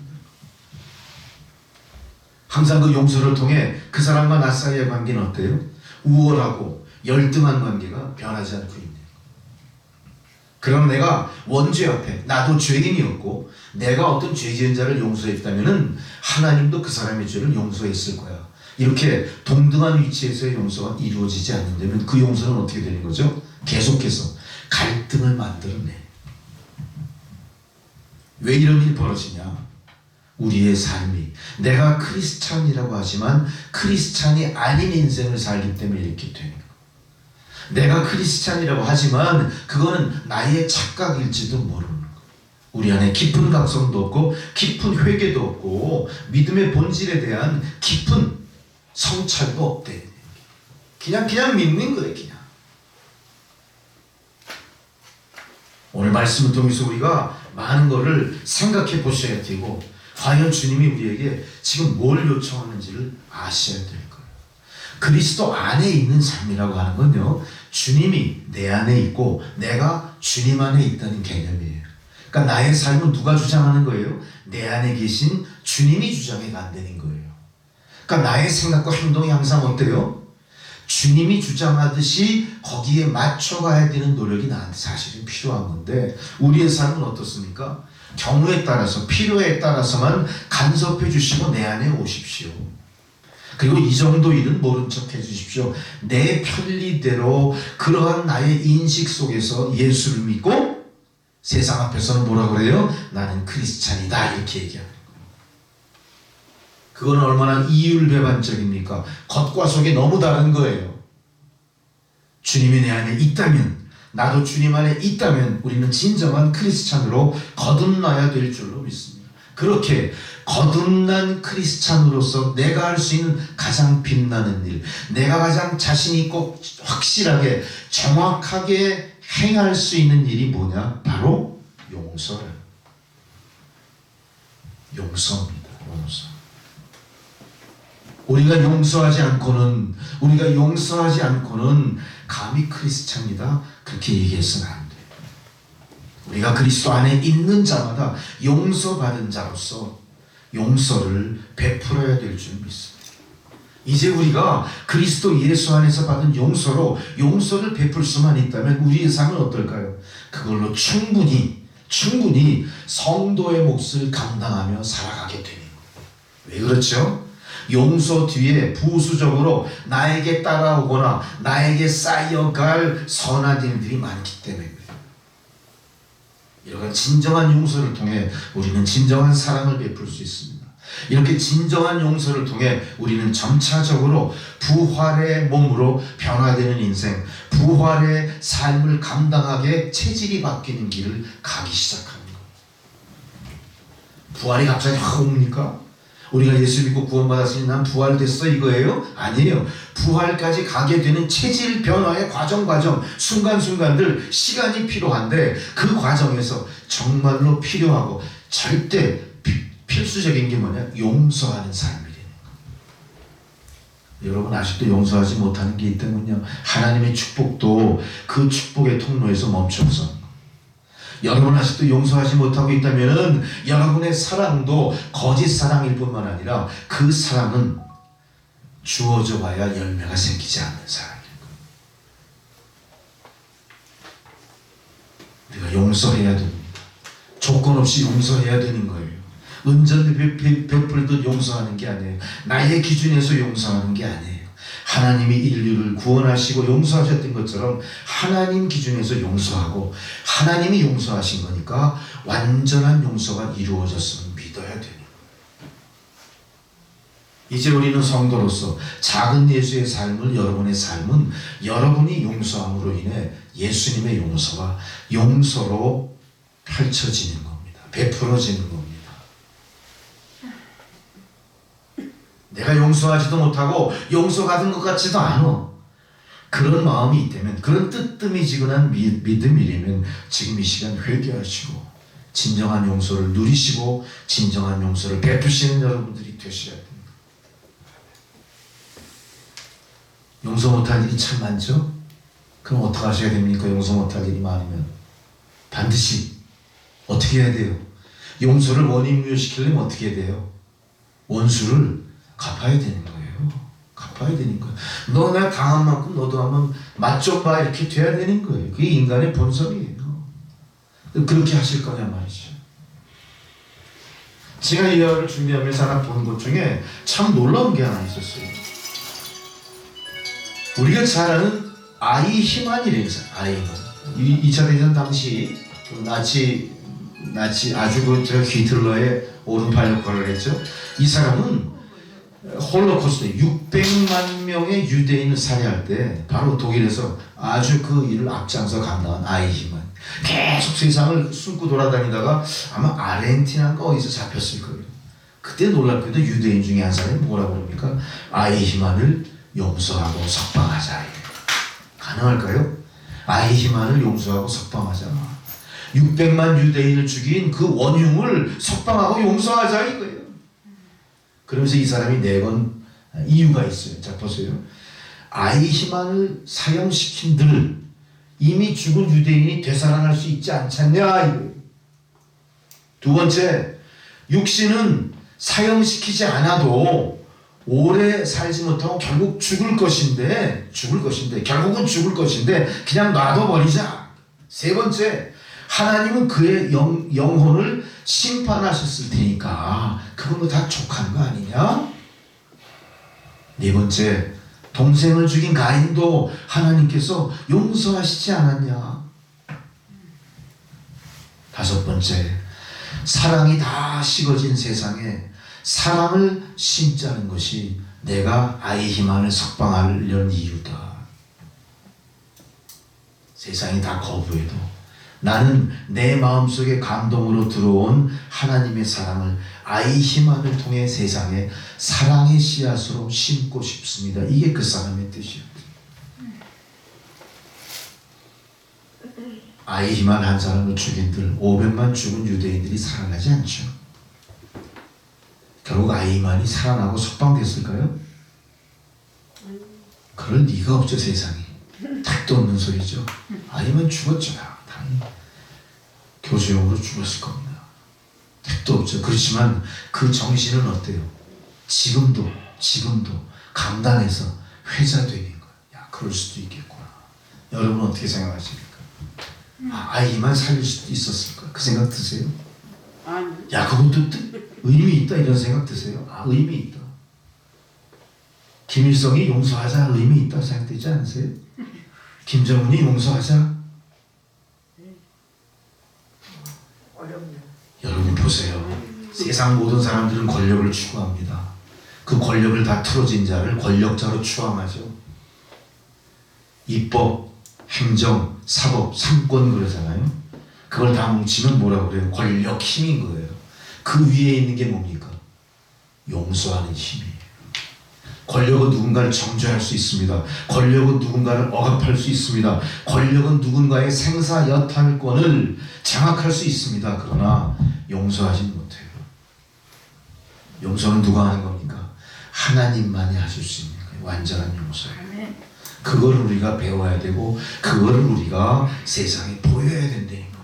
항상 그 용서를 통해 그 사람과 나 사이의 관계는 어때요? 우월하고 열등한 관계가 변하지 않고 있네요. 그럼 내가 원죄 앞에 나도 죄인이었고 내가 어떤 죄 지은 자를 용서했다면은 하나님도 그 사람의 죄를 용서했을 거야. 이렇게 동등한 위치에서의 용서가 이루어지지 않는다면 그 용서는 어떻게 되는 거죠? 계속해서 갈등을 만들어내. 왜 이런 일이 벌어지냐? 우리의 삶이 내가 크리스찬이라고 하지만 크리스찬이 아닌 인생을 살기 때문에 이렇게 되는 거예요. 내가 크리스찬이라고 하지만 그거는 나의 착각일지도 모르는 거예요. 우리 안에 깊은 각성도 없고 깊은 회개도 없고 믿음의 본질에 대한 깊은 성찰도 없대. 그냥 믿는 거예요. 그냥. 오늘 말씀을 통해서 우리가 많은 것을 생각해 보셔야 되고 과연 주님이 우리에게 지금 뭘 요청하는지를 아셔야 될 거예요. 그리스도 안에 있는 삶이라고 하는 건요, 주님이 내 안에 있고 내가 주님 안에 있다는 개념이에요. 그러니까 나의 삶은 누가 주장하는 거예요? 내 안에 계신 주님이 주장해 간다는 거예요. 그러니까 나의 생각과 행동이 항상 어때요? 주님이 주장하듯이 거기에 맞춰가야 되는 노력이 나한테 사실은 필요한 건데 우리의 삶은 어떻습니까? 경우에 따라서 필요에 따라서만 간섭해 주시고 내 안에 오십시오. 그리고 이 정도 일은 모른 척 해주십시오. 내 편리대로 그러한 나의 인식 속에서 예수를 믿고 세상 앞에서는 뭐라 그래요? 나는 크리스찬이다 이렇게 얘기하는 거예요. 그건 얼마나 이율배반적입니까? 겉과 속이 너무 다른 거예요. 주님이 내 안에 있다면 나도 주님 안에 있다면 우리는 진정한 크리스찬으로 거듭나야 될 줄로 믿습니다. 그렇게 거듭난 크리스찬으로서 내가 할 수 있는 가장 빛나는 일, 내가 가장 자신 있고 확실하게 정확하게 행할 수 있는 일이 뭐냐? 바로 용서예요. 용서입니다. 용서. 우리가 용서하지 않고는 감히 크리스찬이다 그렇게 얘기해서는 안 돼요. 우리가 그리스도 안에 있는 자마다 용서받은 자로서 용서를 베풀어야 될 줄 믿습니다. 이제 우리가 그리스도 예수 안에서 받은 용서로 용서를 베풀 수만 있다면 우리의 삶은 어떨까요? 그걸로 충분히 성도의 몫을 감당하며 살아가게 되는 거예요. 왜 그렇죠? 용서 뒤에 부수적으로 나에게 따라오거나 나에게 쌓여갈 선한 일들이 많기 때문에 그래요. 이런 진정한 용서를 통해 우리는 진정한 사랑을 베풀 수 있습니다. 이렇게 진정한 용서를 통해 우리는 점차적으로 부활의 몸으로 변화되는 인생, 부활의 삶을 감당하게 체질이 바뀌는 길을 가기 시작하는 거예요. 부활이 갑자기 확 옵니까? 우리가 예수 믿고 구원받았으니 난 부활됐어 이거예요? 아니에요. 부활까지 가게 되는 체질 변화의 과정 순간순간들 시간이 필요한데 그 과정에서 정말로 필요하고 절대 필수적인 게 뭐냐? 용서하는 삶이 되는 거예요. 여러분 아직도 용서하지 못하는 게 있다면요, 하나님의 축복도 그 축복의 통로에서 멈춰서 여러분 아직도 용서하지 못하고 있다면 여러분의 사랑도 거짓 사랑일 뿐만 아니라 그 사랑은 주어져 봐야 열매가 생기지 않는 사랑일 거예요. 우리가 용서해야 됩니다. 조건 없이 용서해야 되는 거예요. 은전을 베풀듯 용서하는 게 아니에요. 나의 기준에서 용서하는 게 아니에요. 하나님이 인류를 구원하시고 용서하셨던 것처럼 하나님 기준에서 용서하고 하나님이 용서하신 거니까 완전한 용서가 이루어졌음을 믿어야 돼요. 이제 우리는 성도로서 작은 예수의 삶을, 여러분의 삶은 여러분이 용서함으로 인해 예수님의 용서가 용서로 펼쳐지는 겁니다. 베풀어지는 겁니다. 내가 용서하지도 못하고 용서받은 것 같지도 않아. 그런 마음이 있다면, 그런 뜨뜻미지근한 믿음이라면 지금 이 시간 회개하시고 진정한 용서를 누리시고 진정한 용서를 베푸시는 여러분들이 되셔야 됩니다. 용서 못할 일이 참 많죠? 그럼 어떻게 하셔야 됩니까? 용서 못할 일이 많으면 반드시 어떻게 해야 돼요? 용서를 원인무효시키려면 어떻게 해야 돼요? 원수를 갚아야 되는 거예요. 갚아야 되는 거예요. 너 내가 당한 만큼 너도 한번 맛 좀 봐, 이렇게 돼야 되는 거예요. 그게 인간의 본성이에요. 그렇게 하실 거냐 말이죠. 제가 이 예화를 준비하면서 하나 본 것 중에 참 놀라운 게 하나 있었어요. 우리가 잘 아는 아이히만이라는 사람, 아이히만. 2차 대전 당시 나치 아주 저 히틀러의 오른팔 역할을 했죠. 이 사람은 홀로코스트 600만 명의 유대인을 살해할 때 바로 독일에서 아주 그 일을 앞장서 감당한 아이히만. 계속 세상을 숨고 돌아다니다가 아마 아르헨티나인가 어디서 잡혔을 거예요. 그때 놀랍게도 유대인 중에 한 사람이 뭐라고 그럽니까? 아이히만을 용서하고 석방하자. 가능할까요? 아이히만을 용서하고 석방하자. 600만 유대인을 죽인 그 원흉을 석방하고 용서하자 이거예요. 그러면서 이 사람이 내건 이유가 있어요. 자 보세요. 아이히만을 사형시킨들 이미 죽은 유대인이 되살아날 수 있지 않겠냐 이거예요. 두 번째, 육신은 사형시키지 않아도 오래 살지 못하고 결국 죽을 것인데 결국은 죽을 것인데 그냥 놔둬버리자. 세 번째, 하나님은 그의 영혼을 심판하셨을 테니까 그건 다 족한 거 아니냐? 네 번째, 동생을 죽인 가인도 하나님께서 용서하시지 않았냐? 다섯 번째, 사랑이 다 식어진 세상에 사랑을 심자는 것이 내가 아이히만을 석방하려는 이유다. 세상이 다 거부해도 나는 내 마음속에 감동으로 들어온 하나님의 사랑을 아이히만을 통해 세상에 사랑의 씨앗으로 심고 싶습니다. 이게 그 사람의 뜻이에요. 아이히만 한 사람을 죽인들 500만 죽은 유대인들이 살아나지 않죠. 결국 아이히만이 살아나고 석방됐을까요? 그럴 리가 없죠. 세상이. 택도 없는 소리죠. 아이히만 죽었죠. 당연히 교수용으로 죽었을 겁니다. 택도 없죠. 그렇지만 그 정신은 어때요? 지금도 감당해서 회자되는 거예요. 야, 그럴 수도 있겠구나. 여러분은 어떻게 생각하십니까? 아이만 살릴 수도 있었을까? 그 생각 드세요? 아니. 야, 그것도 의미 있다 이런 생각 드세요? 의미 있다. 김일성이 용서하자 의미 있다 생각되지 않으세요? 김정은이 용서하자. 어렵네. 여러분 보세요. 세상 모든 사람들은 권력을 추구합니다. 그 권력을 다 틀어진 자를 권력자로 추앙하죠. 입법, 행정, 사법, 삼권 그러잖아요. 그걸 다 뭉치면 뭐라고 그래요? 권력 힘인 거예요. 그 위에 있는 게 뭡니까? 용서하는 힘이에요. 권력은 누군가를 정죄할 수 있습니다. 권력은 누군가를 억압할 수 있습니다. 권력은 누군가의 생사여탈권을 장악할 수 있습니다. 그러나 용서하진 못해요. 용서는 누가 하는 겁니까? 하나님만이 하실 수 있는 거예요. 완전한 용서예요. 그거를 우리가 배워야 되고 그거를 우리가 세상에 보여야 된다는 겁니다.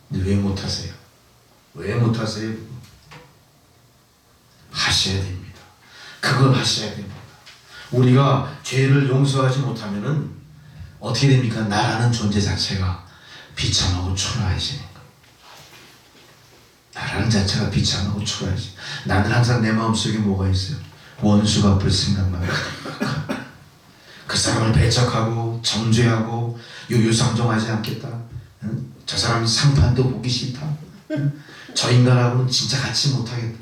근데 왜 못하세요? 왜 못하세요? 하셔야 됩니다. 그걸 하셔야 됩니다. 우리가 죄를 용서하지 못하면은 어떻게 됩니까? 나라는 존재 자체가 비참하고 초라해지는 거예요. 나라는 자체가 비참하고 초라해지는 거예요. 나는 항상 내 마음속에 뭐가 있어요? 원수 갚을 생각만 해요. 그 사람을 배척하고 정죄하고 유유상종하지 않겠다. 응? 저 사람 상판도 보기 싫다. 응? 저 인간하고는 진짜 같이 못하겠다.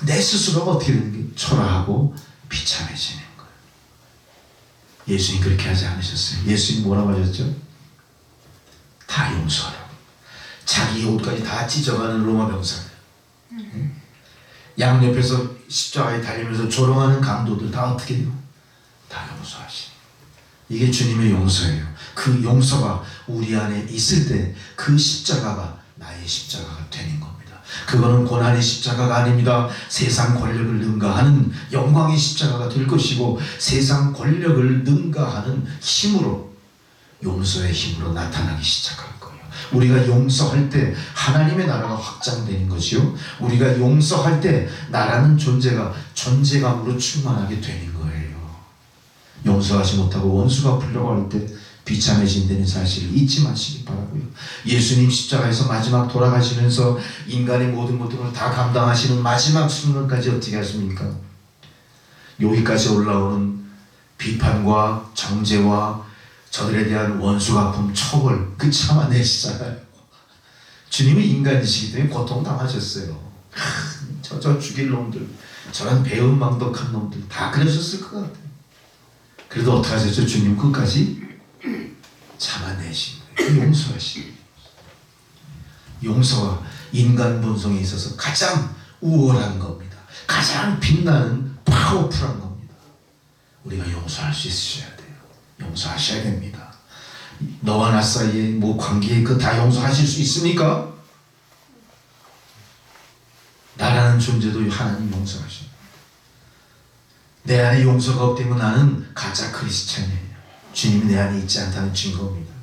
내 스스로가 어떻게 되는 게 초라하고 비참해지는 거예요. 예수님 그렇게 하지 않으셨어요. 예수님 뭐라고 하셨죠? 다 용서하라고. 자기 옷까지 다 찢어가는 로마 병사들, 양옆에서 십자가에 달리면서 조롱하는 강도들 다 어떻게 해요? 다 용서하시니. 이게 주님의 용서예요. 그 용서가 우리 안에 있을 때 그 십자가가 나의 십자가가 되는 겁니다. 그거는 고난의 십자가가 아닙니다. 세상 권력을 능가하는 영광의 십자가가 될 것이고, 세상 권력을 능가하는 힘으로, 용서의 힘으로 나타나기 시작할 거예요. 우리가 용서할 때 하나님의 나라가 확장되는 것이요, 우리가 용서할 때 나라는 존재가 존재감으로 충만하게 되는 거예요. 용서하지 못하고 원수가 풀려고 할 때 비참해진다는 사실을 잊지 마시기 바라고요. 예수님 십자가에서 마지막 돌아가시면서 인간의 모든 고통을 다 감당하시는 마지막 순간까지 어떻게 하십니까? 여기까지 올라오는 비판과 정죄와 저들에 대한 원수갚음, 처벌, 그 참아내시잖아요. 주님은 인간이시기 때문에 고통당하셨어요. 저 죽일 놈들, 저런 배은망덕한 놈들 다 그러셨을 것 같아요. 그래도 어떻게 하셨죠? 주님 끝까지 참아내신 거예요. 용서하신 거예요. 용서가 인간 본성에 있어서 가장 우월한 겁니다. 가장 빛나는 파워풀한 겁니다. 우리가 용서할 수 있으셔야 돼요. 용서하셔야 됩니다. 너와 나 사이에 뭐 관계에 그 다 용서하실 수 있습니까? 나라는 존재도 하나님 용서하십니다. 내 안에 용서가 없다면 나는 가짜 크리스찬이에요. 주님이 내 안에 있지 않다는 증거입니다.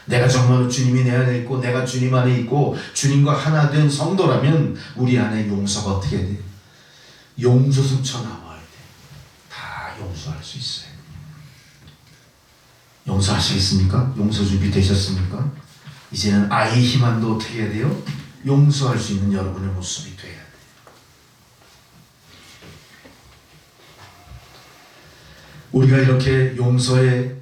내가 정말로 주님이 내 안에 있고 내가 주님 안에 있고 주님과 하나 된 성도라면 우리 안에 용서가 어떻게 돼요? 용서숨쳐 나와야 돼. 다 용서할 수 있어요. 용서하시겠습니까? 용서 준비 되셨습니까? 이제는 아이 희망도 어떻게 해야 돼요? 용서할 수 있는 여러분의 모습이 돼야 돼요. 우리가 이렇게 용서에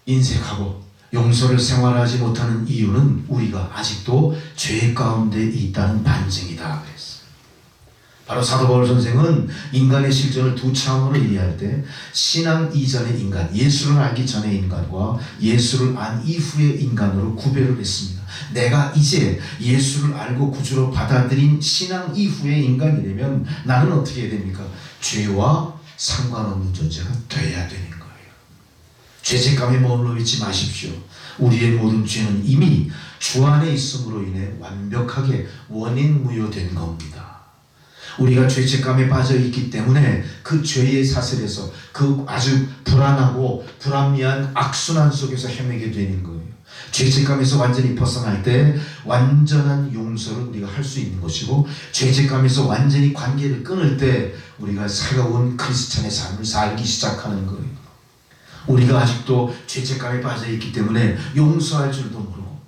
인색하고 용서를 생활하지 못하는 이유는 우리가 아직도 죄 가운데 있다는 반증이다 그랬어요. 바로 사도 바울 선생은 인간의 실존을 두 차원으로 이해할 때 신앙 이전의 인간, 예수를 알기 전의 인간과 예수를 안 이후의 인간으로 구별을 했습니다. 내가 이제 예수를 알고 구주로 받아들인 신앙 이후의 인간이 되면 나는 어떻게 해야 됩니까? 죄와 상관없는 존재가 돼야 되는 거예요. 죄책감에 머물러 있지 마십시오. 우리의 모든 죄는 이미 주 안에 있음으로 인해 완벽하게 원인 무효된 겁니다. 우리가 죄책감에 빠져 있기 때문에 그 죄의 사슬에서 그 아주 불안하고 불합리한 악순환 속에서 헤매게 되는 거예요. 죄책감에서 완전히 벗어날 때 완전한 용서를 우리가 할 수 있는 것이고, 죄책감에서 완전히 관계를 끊을 때 우리가 새로운 크리스찬의 삶을 살기 시작하는 거예요. 우리가 아직도 죄책감에 빠져 있기 때문에 용서할 줄도 모르고,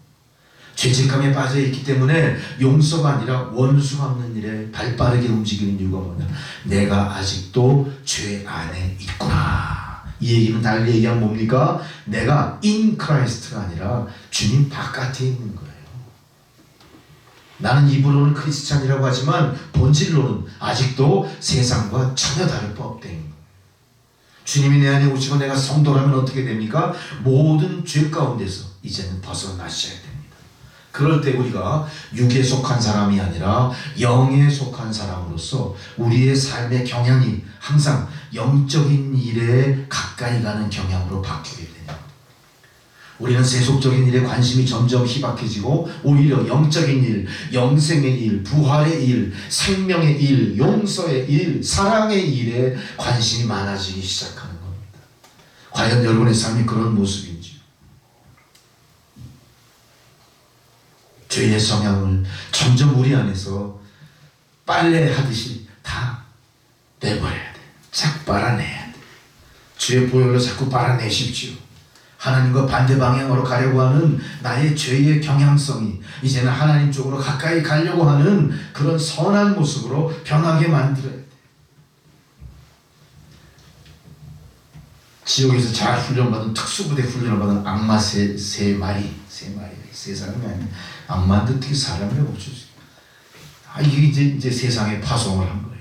죄책감에 빠져 있기 때문에 용서가 아니라 원수 갚는 일에 발빠르게 움직이는 이유가 뭐냐? 내가 아직도 죄 안에 있구나. 이 얘기는 달리 얘기하면 뭡니까? 내가 in Christ가 아니라 주님 바깥에 있는 거예요. 나는 입으로는 크리스찬이라고 하지만 본질로는 아직도 세상과 전혀 다를 바 없다는 거예요. 주님이 내 안에 오시고 내가 성도라면 어떻게 됩니까? 모든 죄 가운데서 이제는 벗어나셔야 됩니다. 그럴 때 우리가 육에 속한 사람이 아니라 영에 속한 사람으로서 우리의 삶의 경향이 항상 영적인 일에 가까이 가는 경향으로 바뀌게 돼요. 우리는 세속적인 일에 관심이 점점 희박해지고 오히려 영적인 일, 영생의 일, 부활의 일, 생명의 일, 용서의 일, 사랑의 일에 관심이 많아지기 시작하는 겁니다. 과연 여러분의 삶이 그런 모습인지요? 죄의 성향을 점점 우리 안에서 빨래하듯이 다 내버려야 돼. 자꾸 빨아내야 돼. 죄의 보혈로 자꾸 빨아내십시오. 하나님과 반대 방향으로 가려고 하는 나의 죄의 경향성이 이제는 하나님 쪽으로 가까이 가려고 하는 그런 선한 모습으로 변하게 만들어야 돼. 지옥에서 잘 훈련받은 특수부대 훈련을 받은 악마 세 사람이 아니야. 악마한테 어떻게 사람이라고 붙여지? 이게 이제 세상에 파송을 한 거예요.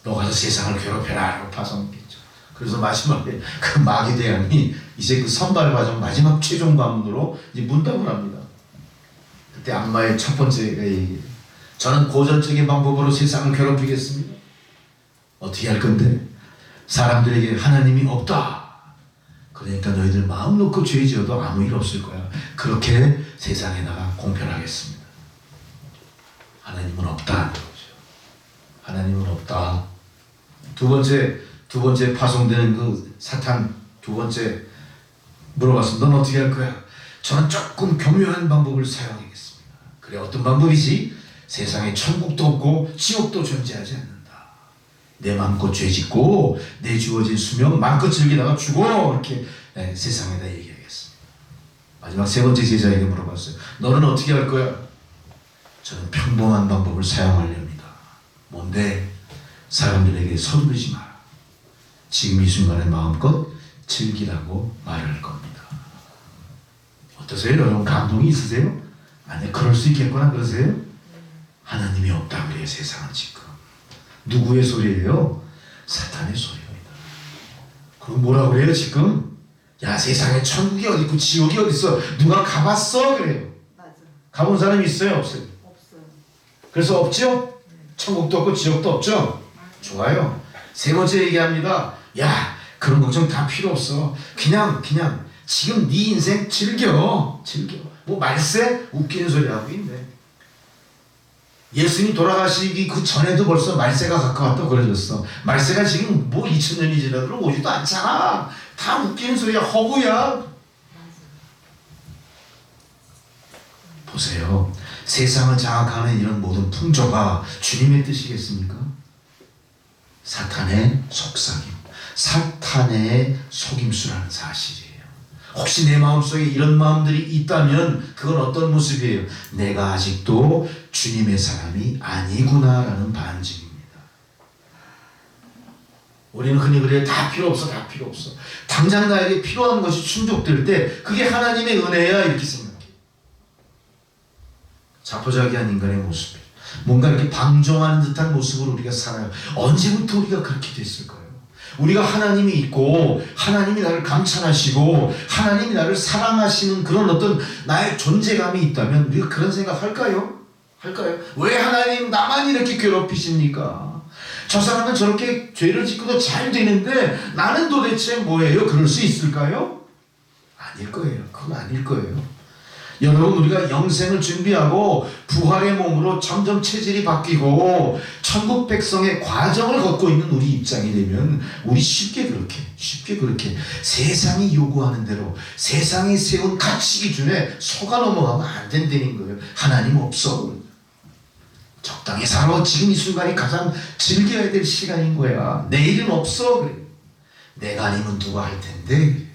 너 가서 세상을 괴롭혀라 라고 파송했죠. 그래서 마지막에 그 마귀 대왕이 이제 그 선발 과정 마지막 최종 관문으로 이제 문답을 합니다. 그때 악마의 첫 번째가 얘기해요. 저는 고전적인 방법으로 세상을 괴롭히겠습니다. 어떻게 할 건데? 사람들에게 하나님이 없다. 그러니까 너희들 마음 놓고 죄 지어도 아무 일 없을 거야. 그렇게 세상에다가 공표하겠습니다. 하나님은 없다. 하나님은 없다. 두 번째 파송되는 그 사탄 두 번째 물어봤어. 넌 어떻게 할 거야? 저는 조금 교묘한 방법을 사용하겠습니다. 그래, 어떤 방법이지? 세상에 천국도 없고 지옥도 존재하지 않는다. 내 마음껏 죄짓고 내 주어진 수명 마음껏 즐기다가 죽어. 이렇게 세상에다 얘기하겠습니다. 마지막 세 번째 제자에게 물어봤어요. 너는 어떻게 할 거야? 저는 평범한 방법을 사용하렵니다. 뭔데? 사람들에게 서두르지 마라. 지금 이 순간에 마음껏 즐기라고 말할 겁니다. 어떠세요? 여러분 감동이 있으세요? 아니 그럴 수 있겠구나 그러세요? 하나님이 없다 그래요. 세상은 지금 누구의 소리예요? 사탄의 소리입니다. 그럼 뭐라 그래요 지금? 야 세상에 천국이 어디 있고 지옥이 어디 있어? 누가 가봤어? 그래요. 맞아. 가본 사람이 있어요? 없어요? 없어요. 그래서 없죠? 천국도 없고 지옥도 없죠? 좋아요. 세 번째 얘기합니다. 야 그런 걱정 다 필요 없어. 그냥 지금 네 인생 즐겨. 뭐 말세? 웃기는 소리 하고 있네. 예수님 돌아가시기 그 전에도 벌써 말세가 가까웠다고 그러셨어. 말세가 지금 뭐 2000년이 지나도 오지도 않잖아. 다 웃기는 소리야. 허구야. 보세요. 세상을 장악하는 이런 모든 풍조가 주님의 뜻이겠습니까? 사탄의 속삭임, 사탄의 속임수라는 사실이에요. 혹시 내 마음속에 이런 마음들이 있다면 그건 어떤 모습이에요? 내가 아직도 주님의 사람이 아니구나라는 반증입니다. 우리는 흔히 그래요. 다 필요 없어. 당장 나에게 필요한 것이 충족될 때 그게 하나님의 은혜야 이렇게 생각해요. 자포자기한 인간의 모습, 뭔가 이렇게 방종하는 듯한 모습으로 우리가 살아요. 언제부터 우리가 그렇게 됐을까요? 우리가 하나님이 있고 하나님이 나를 감찰하시고 하나님이 나를 사랑하시는 그런 어떤 나의 존재감이 있다면 우리가 그런 생각 할까요? 왜 하나님 나만 이렇게 괴롭히십니까? 저 사람은 저렇게 죄를 짓고도 잘 되는데 나는 도대체 뭐예요? 그럴 수 있을까요? 아닐 거예요. 그건 아닐 거예요. 여러분 우리가 영생을 준비하고 부활의 몸으로 점점 체질이 바뀌고 천국 백성의 과정을 걷고 있는 우리 입장이 되면 우리 쉽게 그렇게 세상이 요구하는 대로 세상이 세운 가치 기준에 속아 넘어가면 안 된다는 거예요. 하나님 없어. 적당히 살아. 지금 이 순간이 가장 즐겨야 될 시간인 거야. 내일은 없어. 그래. 내가 아니면 누가 할 텐데.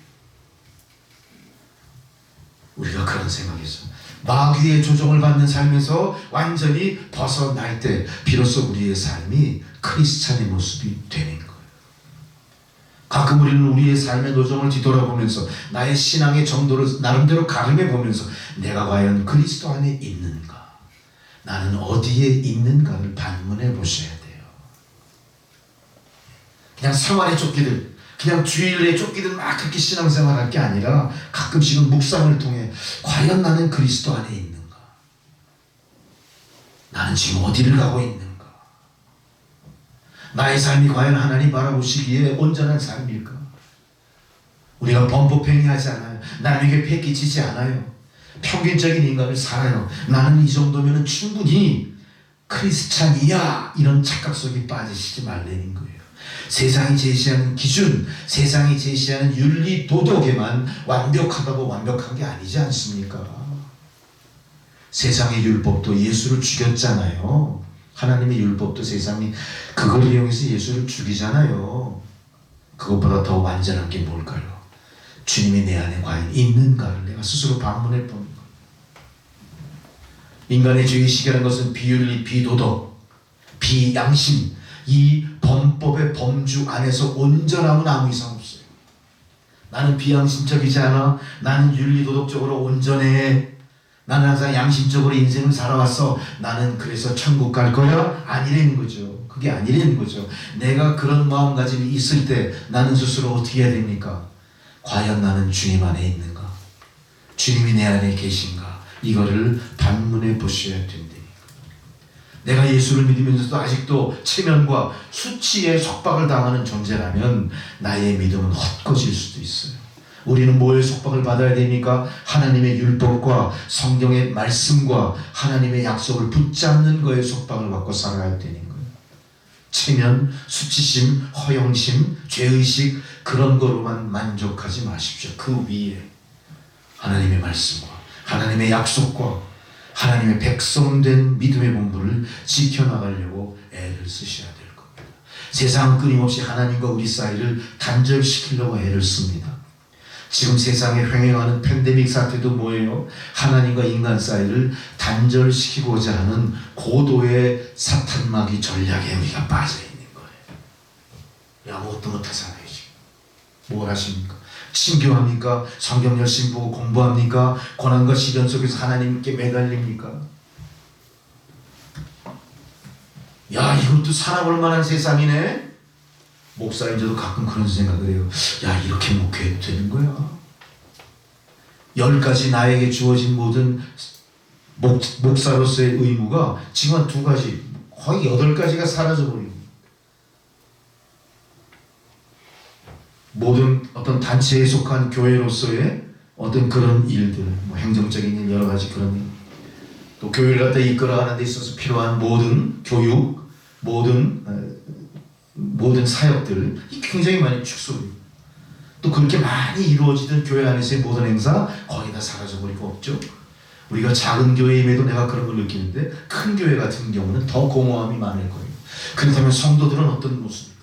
우리가 그런 생각에서 마귀의 조종을 받는 삶에서 완전히 벗어날 때 비로소 우리의 삶이 크리스찬의 모습이 되는 거예요. 가끔 우리는 우리의 삶의 노정을 뒤돌아보면서 나의 신앙의 정도를 나름대로 가름해 보면서 내가 과연 그리스도 안에 있는가? 나는 어디에 있는가를 반문해 보셔야 돼요. 그냥 생활에 쫓기듯 그냥 주일에 쫓기듯 막 그렇게 신앙생활할 게 아니라 가끔씩은 묵상을 통해 과연 나는 그리스도 안에 있는가? 나는 지금 어디를 가고 있는가? 나의 삶이 과연 하나님 바라보시기에 온전한 삶일까? 우리가 범법행위하지 않아요. 남에게 폐 끼치지 않아요. 평균적인 인간을 살아요. 나는 이 정도면 충분히 크리스찬이야. 이런 착각 속에 빠지시지 말라는 거예요. 세상이 제시하는 기준, 세상이 제시하는 윤리 도덕에만 완벽하다고 완벽한 게 아니지 않습니까? 세상의 율법도 예수를 죽였잖아요. 하나님의 율법도 세상이 그걸 이용해서 예수를 죽이잖아요. 그것보다 더 완전한 게 뭘까요? 주님이 내 안에 과연 있는가를 내가 스스로 반문해 보는 거예요. 인간의 죄의식이라는 것은 비윤리, 비도덕, 비양심, 이 범법의 범주 안에서 온전함은 아무 이상 없어요. 나는 비양심적이지 않아. 나는 윤리도덕적으로 온전해. 나는 항상 양심적으로 인생을 살아왔어. 나는 그래서 천국 갈 거야? 아니라는 거죠. 그게 아니라는 거죠. 내가 그런 마음가짐이 있을 때 나는 스스로 어떻게 해야 됩니까? 과연 나는 주님 안에 있는가? 주님이 내 안에 계신가? 이거를 반문해 보셔야 된다니까. 내가 예수를 믿으면서도 아직도 체면과 수치에 속박을 당하는 존재라면 나의 믿음은 헛것일 수도 있어요. 우리는 뭐에 속박을 받아야 됩니까? 하나님의 율법과 성경의 말씀과 하나님의 약속을 붙잡는 거에 속박을 받고 살아야 되는 거예요. 체면, 수치심, 허영심, 죄의식 그런 거로만 만족하지 마십시오. 그 위에 하나님의 말씀과 하나님의 약속과 하나님의 백성된 믿음의 본분을 지켜나가려고 애를 쓰셔야 될 겁니다. 세상은 끊임없이 하나님과 우리 사이를 단절시키려고 애를 씁니다. 지금 세상에 횡행하는 팬데믹 사태도 뭐예요? 하나님과 인간 사이를 단절시키고자 하는 고도의 사탄마귀 전략에 우리가 빠져있는 거예요. 아무것도 못하잖아요. 지금 뭘 하십니까? 신교합니까? 성경 열심히 보고 공부합니까? 고난과 시련 속에서 하나님께 매달립니까? 야, 이것도 살아볼 만한 세상이네? 목사인 저도 가끔 그런 생각을 해요. 야, 이렇게 목회해도 되는 거야? 10가지 나에게 주어진 모든 목사로서의 의무가 지금 한 2가지, 거의 8가지가 사라져버리고, 모든 어떤 단체에 속한 교회로서의 어떤 그런 일들, 뭐 행정적인 일, 여러 가지 그런 일, 또 교회를 갖다 이끌어가는 데 있어서 필요한 모든 교육, 모든 사역들 굉장히 많이 축소돼요. 또 그렇게 많이 이루어지던 교회 안에서의 모든 행사 거의 다 사라져버리고 없죠. 우리가 작은 교회임에도 내가 그런 걸 느끼는데 큰 교회 같은 경우는 더 공허함이 많을 거예요. 그렇다면 성도들은 어떤 모습일까?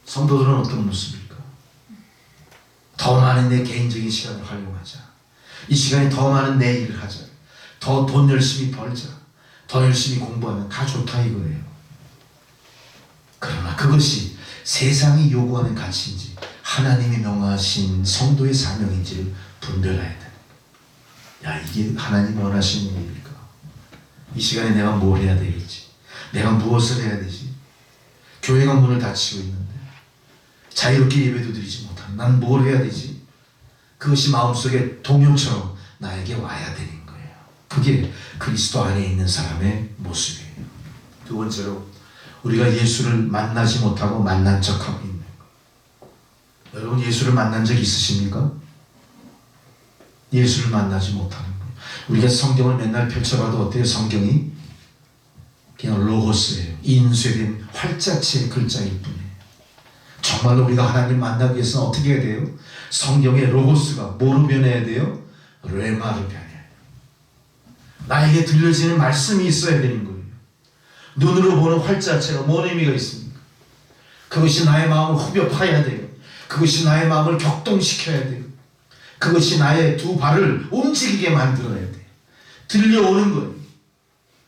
성도들은 어떤 모습일까? 더 많은 내 개인적인 시간을 활용하자. 이 시간에 더 많은 내 일을 하자. 더 돈 열심히 벌자. 더 열심히 공부하면 다 좋다 이거예요. 그러나 그것이 세상이 요구하는 가치인지 하나님이 명하신 성도의 사명인지를 분별해야 돼. 야, 이게 하나님 원하시는 일일까? 이 시간에 내가 뭘 해야 되겠지? 내가 무엇을 해야 되지? 교회가 문을 닫히고 있는데 자유롭게 예배도 드리지 못하는 난 뭘 해야 되지? 그것이 마음속에 동요처럼 나에게 와야 되는 거예요. 그게 그리스도 안에 있는 사람의 모습이에요. 2번째로 우리가 예수를 만나지 못하고 만난 척하고 있는 것. 여러분 예수를 만난 적 있으십니까? 예수를 만나지 못하는 거예요. 우리가 성경을 맨날 펼쳐봐도 어때요? 성경이 그냥 로고스예요. 인쇄된 활자체의 글자일 뿐이에요. 정말로 우리가 하나님 만나기 위해서는 어떻게 해야 돼요? 성경의 로고스가 뭐로 변해야 돼요? 레마로 변해야 돼요. 나에게 들려지는 말씀이 있어야 되는 거예요. 눈으로 보는 활자체가 뭔 의미가 있습니까? 그것이 나의 마음을 후벼 파야 돼요. 그것이 나의 마음을 격동시켜야 돼요. 그것이 나의 2 발을 움직이게 만들어야 돼요. 들려오는 거예요.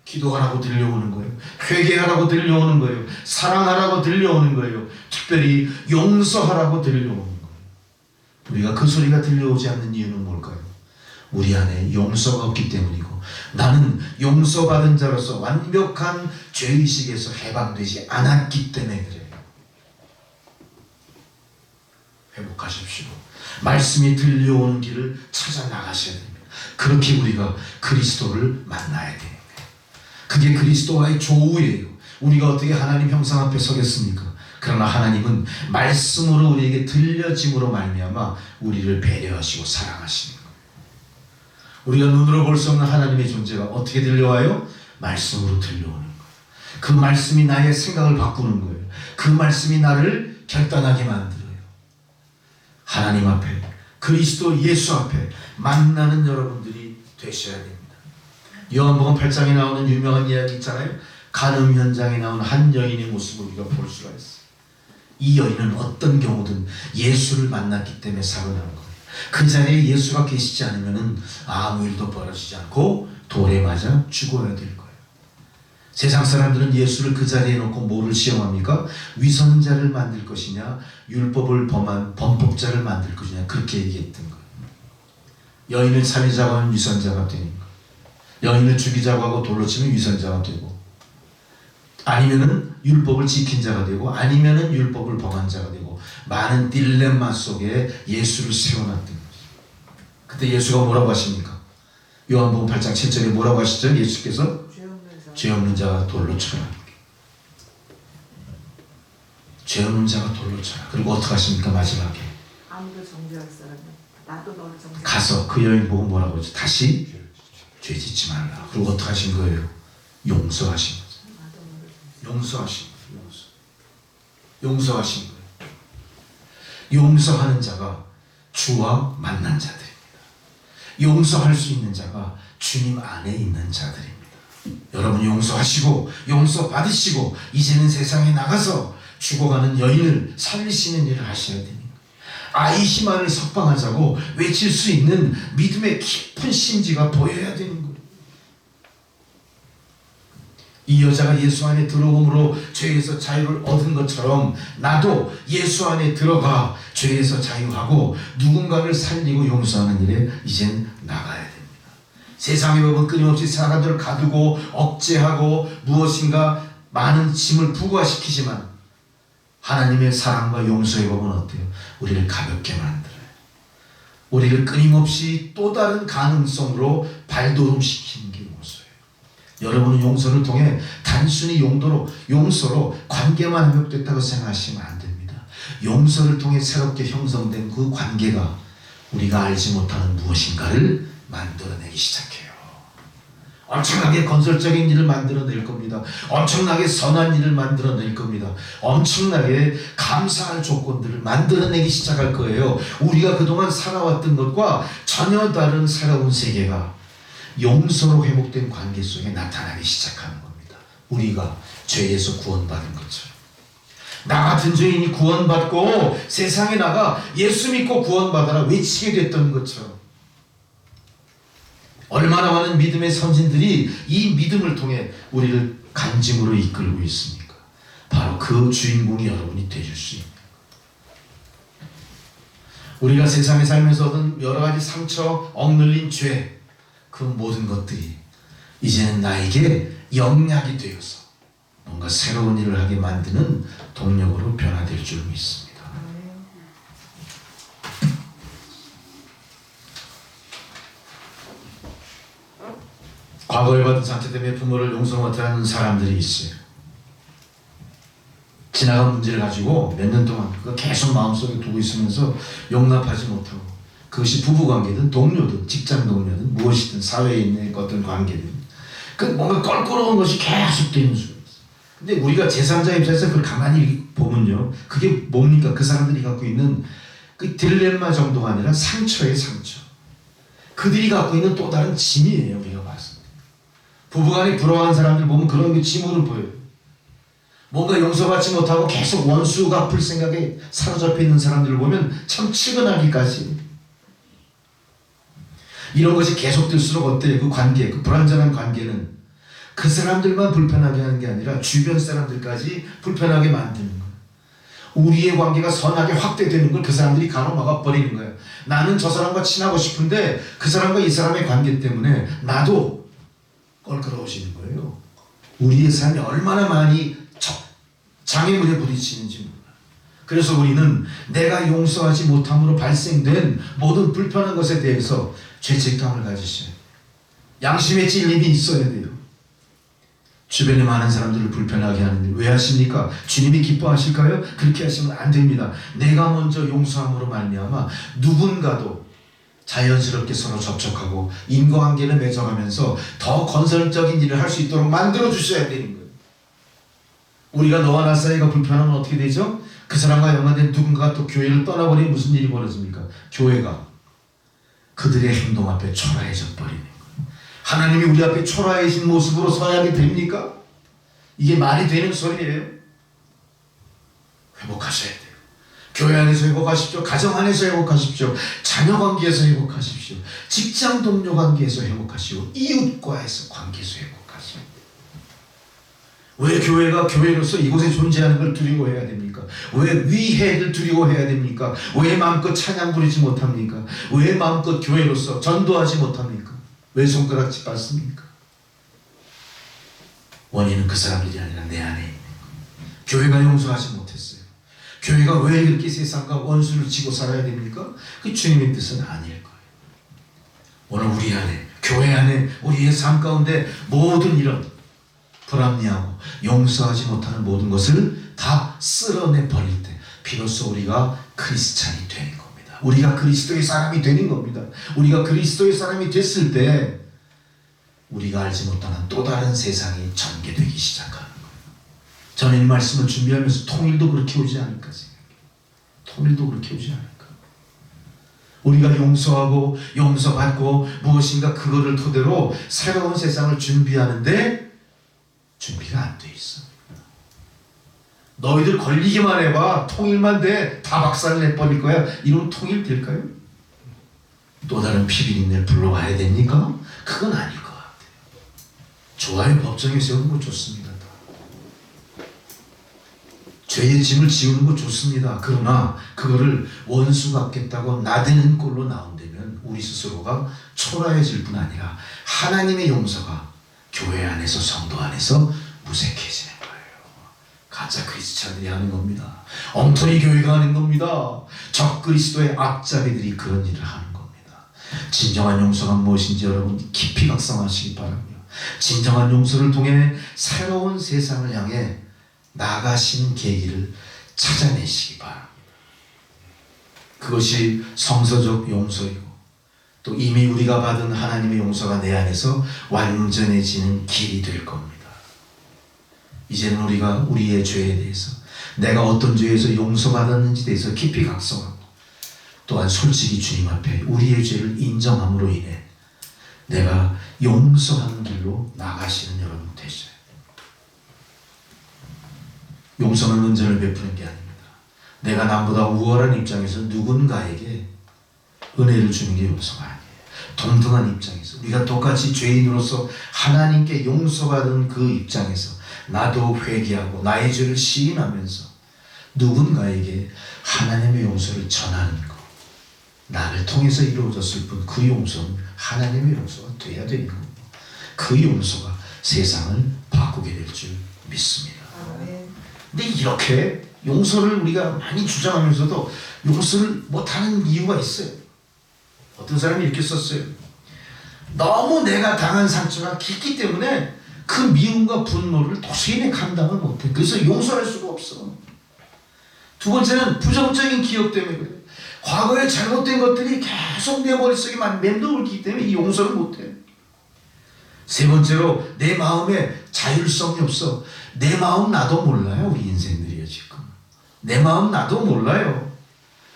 기도하라고 들려오는 거예요. 회개하라고 들려오는 거예요. 사랑하라고 들려오는 거예요. 특별히 용서하라고 들려오는 거예요. 우리가 그 소리가 들려오지 않는 이유는 뭘까요? 우리 안에 용서가 없기 때문이고 나는 용서받은 자로서 완벽한 죄의식에서 해방되지 않았기 때문에 그래요. 회복하십시오. 말씀이 들려오는 길을 찾아 나가셔야 됩니다. 그렇게 우리가 그리스도를 만나야 됩니다. 그게 그리스도와의 조우예요. 우리가 어떻게 하나님 형상 앞에 서겠습니까? 그러나 하나님은 말씀으로 우리에게 들려짐으로 말미암아 우리를 배려하시고 사랑하시는 거예요. 우리가 눈으로 볼 수 없는 하나님의 존재가 어떻게 들려와요? 말씀으로 들려오는 거예요. 그 말씀이 나의 생각을 바꾸는 거예요. 그 말씀이 나를 결단하게 만들어요. 하나님 앞에, 그리스도 예수 앞에 만나는 여러분들이 되셔야 됩니다. 요한복음 8장에 나오는 유명한 이야기 있잖아요. 간음 현장에 나오는 한 여인의 모습을 우리가 볼 수가 있어요. 이 여인은 어떤 경우든 예수를 만났기 때문에 살아난 거예요. 그 자리에 예수가 계시지 않으면 아무 일도 벌어지지 않고 돌에 맞아 죽어야 될 거예요. 세상 사람들은 예수를 그 자리에 놓고 뭐를 시험합니까? 위선자를 만들 것이냐, 율법을 범한 범법자를 만들 것이냐, 그렇게 얘기했던 거예요. 여인을 살리자고 하면 위선자가 되는 거예요. 여인을 죽이자고 하고 돌로 치면 위선자가 되고, 아니면은 율법을 지킨 자가 되고, 아니면은 율법을 범한 자가 되고, 많은 딜레마 속에 예수를 세워놨던 거죠. 그때 예수가 뭐라고 하십니까? 요한복음 8장 7절에 뭐라고 하시죠? 예수께서 죄 없는 자가 돌로 쳐라. 죄 없는 자가 돌로 쳐라. 그리고 어떻게 하십니까? 마지막에 아무도 정죄할 사람이 나도 너를 정죄. 가서 그 여인 보고 뭐라고 하죠? 다시 죄 짓지 말라. 그리고 어떻게 하신 거예요? 용서하신 거죠. 용서하신 거예요. 용서하신 거예요. 용서하는 자가 주와 만난 자들입니다. 용서할 수 있는 자가 주님 안에 있는 자들입니다. 여러분 용서하시고 용서받으시고 이제는 세상에 나가서 죽어가는 여인을 살리시는 일을 하셔야 됩니다. 아이시만을 석방하자고 외칠 수 있는 믿음의 깊은 심지가 보여야 되는 거예요. 이 여자가 예수 안에 들어옴으로 죄에서 자유를 얻은 것처럼 나도 예수 안에 들어가 죄에서 자유하고 누군가를 살리고 용서하는 일에 이젠 나가야 됩니다. 세상의 법은 끊임없이 사람들을 가두고 억제하고 무엇인가 많은 짐을 부과시키지만 하나님의 사랑과 용서의 법은 어때요? 우리를 가볍게 만들어요. 우리를 끊임없이 또 다른 가능성으로 발돋움시키는 게 용서예요. 여러분은 용서를 통해 단순히 용서로 관계만 회복됐다고 생각하시면 안 됩니다. 용서를 통해 새롭게 형성된 그 관계가 우리가 알지 못하는 무엇인가를 만들어내기 시작해요. 엄청나게 건설적인 일을 만들어낼 겁니다. 엄청나게 선한 일을 만들어낼 겁니다. 엄청나게 감사할 조건들을 만들어내기 시작할 거예요. 우리가 그동안 살아왔던 것과 전혀 다른 새로운 세계가 용서로 회복된 관계 속에 나타나기 시작하는 겁니다. 우리가 죄에서 구원받은 것처럼. 나 같은 죄인이 구원받고 세상에 나가 예수 믿고 구원받아라 외치게 됐던 것처럼 얼마나 많은 믿음의 선진들이 이 믿음을 통해 우리를 간증으로 이끌고 있습니까? 바로 그 주인공이 여러분이 되실 수 있는 거예요. 우리가 세상에 살면서 얻은 여러 가지 상처, 억눌린 죄, 그 모든 것들이 이제는 나에게 영약이 되어서 뭔가 새로운 일을 하게 만드는 동력으로 변화될 줄 믿습니다. 과거에 받은 상처 때문에 부모를 용서 못하는 사람들이 있어요. 지나간 문제를 가지고 몇 년 동안 그거 계속 마음속에 두고 있으면서 용납하지 못하고, 그것이 부부관계든 동료든 직장 동료든 무엇이든 사회에 있는 어떤 관계든 그 뭔가 껄끄러운 것이 계속 되는 수가 있어요. 근데 우리가 제3자 입장에서 그걸 가만히 보면요, 그게 뭡니까? 그 사람들이 갖고 있는 그 딜레마 정도가 아니라 상처의 상처, 그들이 갖고 있는 또 다른 짐이에요. 우리가 봤습니다. 부부간에 부러워하는 사람들 보면 그런 게 짐으로 보여요. 뭔가 용서받지 못하고 계속 원수 갚을 생각에 사로잡혀 있는 사람들을 보면 참 측은하기까지. 이런 것이 계속될수록 어때요? 그 관계, 그 불완전한 관계는 그 사람들만 불편하게 하는 게 아니라 주변 사람들까지 불편하게 만드는 거예요. 우리의 관계가 선하게 확대되는 걸 그 사람들이 가로막아 버리는 거예요. 나는 저 사람과 친하고 싶은데 그 사람과 이 사람의 관계 때문에 나도 껄끄러워지는 거예요. 우리의 삶이 얼마나 많이 장애물에 부딪히는지 몰라요. 그래서 우리는 내가 용서하지 못함으로 발생된 모든 불편한 것에 대해서 죄책감을 가지셔야 돼요. 양심의 찔림이 있어야 돼요. 주변에 많은 사람들을 불편하게 하는 일 왜 하십니까? 주님이 기뻐하실까요? 그렇게 하시면 안 됩니다. 내가 먼저 용서함으로 말미암아 누군가도 자연스럽게 서로 접촉하고 인과관계를 맺어가면서 더 건설적인 일을 할 수 있도록 만들어 주셔야 되는 거예요. 우리가 너와 나 사이가 불편하면 어떻게 되죠? 그 사람과 연관된 누군가가 또 교회를 떠나버리면 무슨 일이 벌어집니까? 교회가 그들의 행동 앞에 초라해져 버리는 거예요. 하나님이 우리 앞에 초라해진 모습으로 서야 하게 됩니까? 이게 말이 되는 소리예요? 회복하셔야 돼요. 교회 안에서 회복하십시오. 가정 안에서 회복하십시오. 자녀 관계에서 회복하십시오. 직장 동료 관계에서 회복하시고 이웃과에서 관계에서 회복하시오. 왜 교회가 교회로서 이곳에 존재하는 걸 두려워해야 됩니까? 왜 위해를 두려워해야 됩니까? 왜 마음껏 찬양 부리지 못합니까? 왜 마음껏 교회로서 전도하지 못합니까? 왜 손가락질 받습니까? 원인은 그 사람들이 아니라 내 안에 있는 거예요. 교회가 용서하지 못했어요. 교회가 왜 이렇게 세상과 원수를 지고 살아야 됩니까? 그 주님의 뜻은 아닐 거예요. 오늘 우리 안에, 교회 안에, 우리의 삶 가운데 모든 이런 불합리하고 용서하지 못하는 모든 것을 다 쓸어내 버릴 때 비로소 우리가 크리스찬이 되는 겁니다. 우리가 그리스도의 사람이 되는 겁니다. 우리가 그리스도의 사람이 됐을 때 우리가 알지 못하는 또 다른 세상이 전개되기 시작하는 거예요. 저는 이 말씀을 준비하면서 통일도 그렇게 오지 않을까 생각해요. 통일도 그렇게 오지 않을까. 우리가 용서하고 용서받고 무엇인가 그거를 토대로 새로운 세상을 준비하는데 준비가 안 돼 있어. 너희들 걸리기만 해봐. 통일만 돼. 다 박살 내버릴 거야. 이러면 통일 될까요? 또 다른 피비린내를 불러와야 됩니까? 그건 아닐 것 같아요. 좋아요. 법정에 세우는 거 좋습니다. 죄의 짐을 지우는 거 좋습니다. 그러나 그거를 원수 같겠다고 나대는 꼴로 나온다면 우리 스스로가 초라해질 뿐 아니라 하나님의 용서가 교회 안에서 성도 안에서 무색해지는 거예요. 가짜 크리스찬들이 하는 겁니다. 엉터리 교회가 하는 겁니다. 적 그리스도의 앞잡이들이 그런 일을 하는 겁니다. 진정한 용서가 무엇인지 여러분 깊이 각성하시기 바랍니다. 진정한 용서를 통해 새로운 세상을 향해 나가시는 계기를 찾아내시기 바랍니다. 그것이 성서적 용서이고 또 이미 우리가 받은 하나님의 용서가 내 안에서 완전해지는 길이 될 겁니다. 이제는 우리가 우리의 죄에 대해서 내가 어떤 죄에서 용서받았는지에 대해서 깊이 각성하고 또한 솔직히 주님 앞에 우리의 죄를 인정함으로 인해 내가 용서하는 길로 나가시는 여러분 되셔요. 용서는 은전을 베푸는 게 아닙니다. 내가 남보다 우월한 입장에서 누군가에게 은혜를 주는 게 용서가 아니에요. 동등한 입장에서 우리가 똑같이 죄인으로서 하나님께 용서받은 그 입장에서 나도 회개하고 나의 죄를 시인하면서 누군가에게 하나님의 용서를 전하는 것, 나를 통해서 이루어졌을 뿐 그 용서는 하나님의 용서가 돼야 되는 거고 그 용서가 세상을 바꾸게 될 줄 믿습니다. 근데 이렇게 용서를 우리가 많이 주장하면서도 용서를 못하는 이유가 있어요. 어떤 사람이 이렇게 썼어요. 너무 내가 당한 상처가 깊기 때문에 그 미움과 분노를 도저히 감당을 못해. 그래서 용서할 수가 없어. 두 번째는 부정적인 기억 때문에 그래. 과거에 잘못된 것들이 계속 내 머릿속에 맴돌기 때문에 이 용서를 못해. 세 번째로 내 마음에 자율성이 없어. 내 마음 나도 몰라요. 우리 인생들이요 지금. 내 마음 나도 몰라요.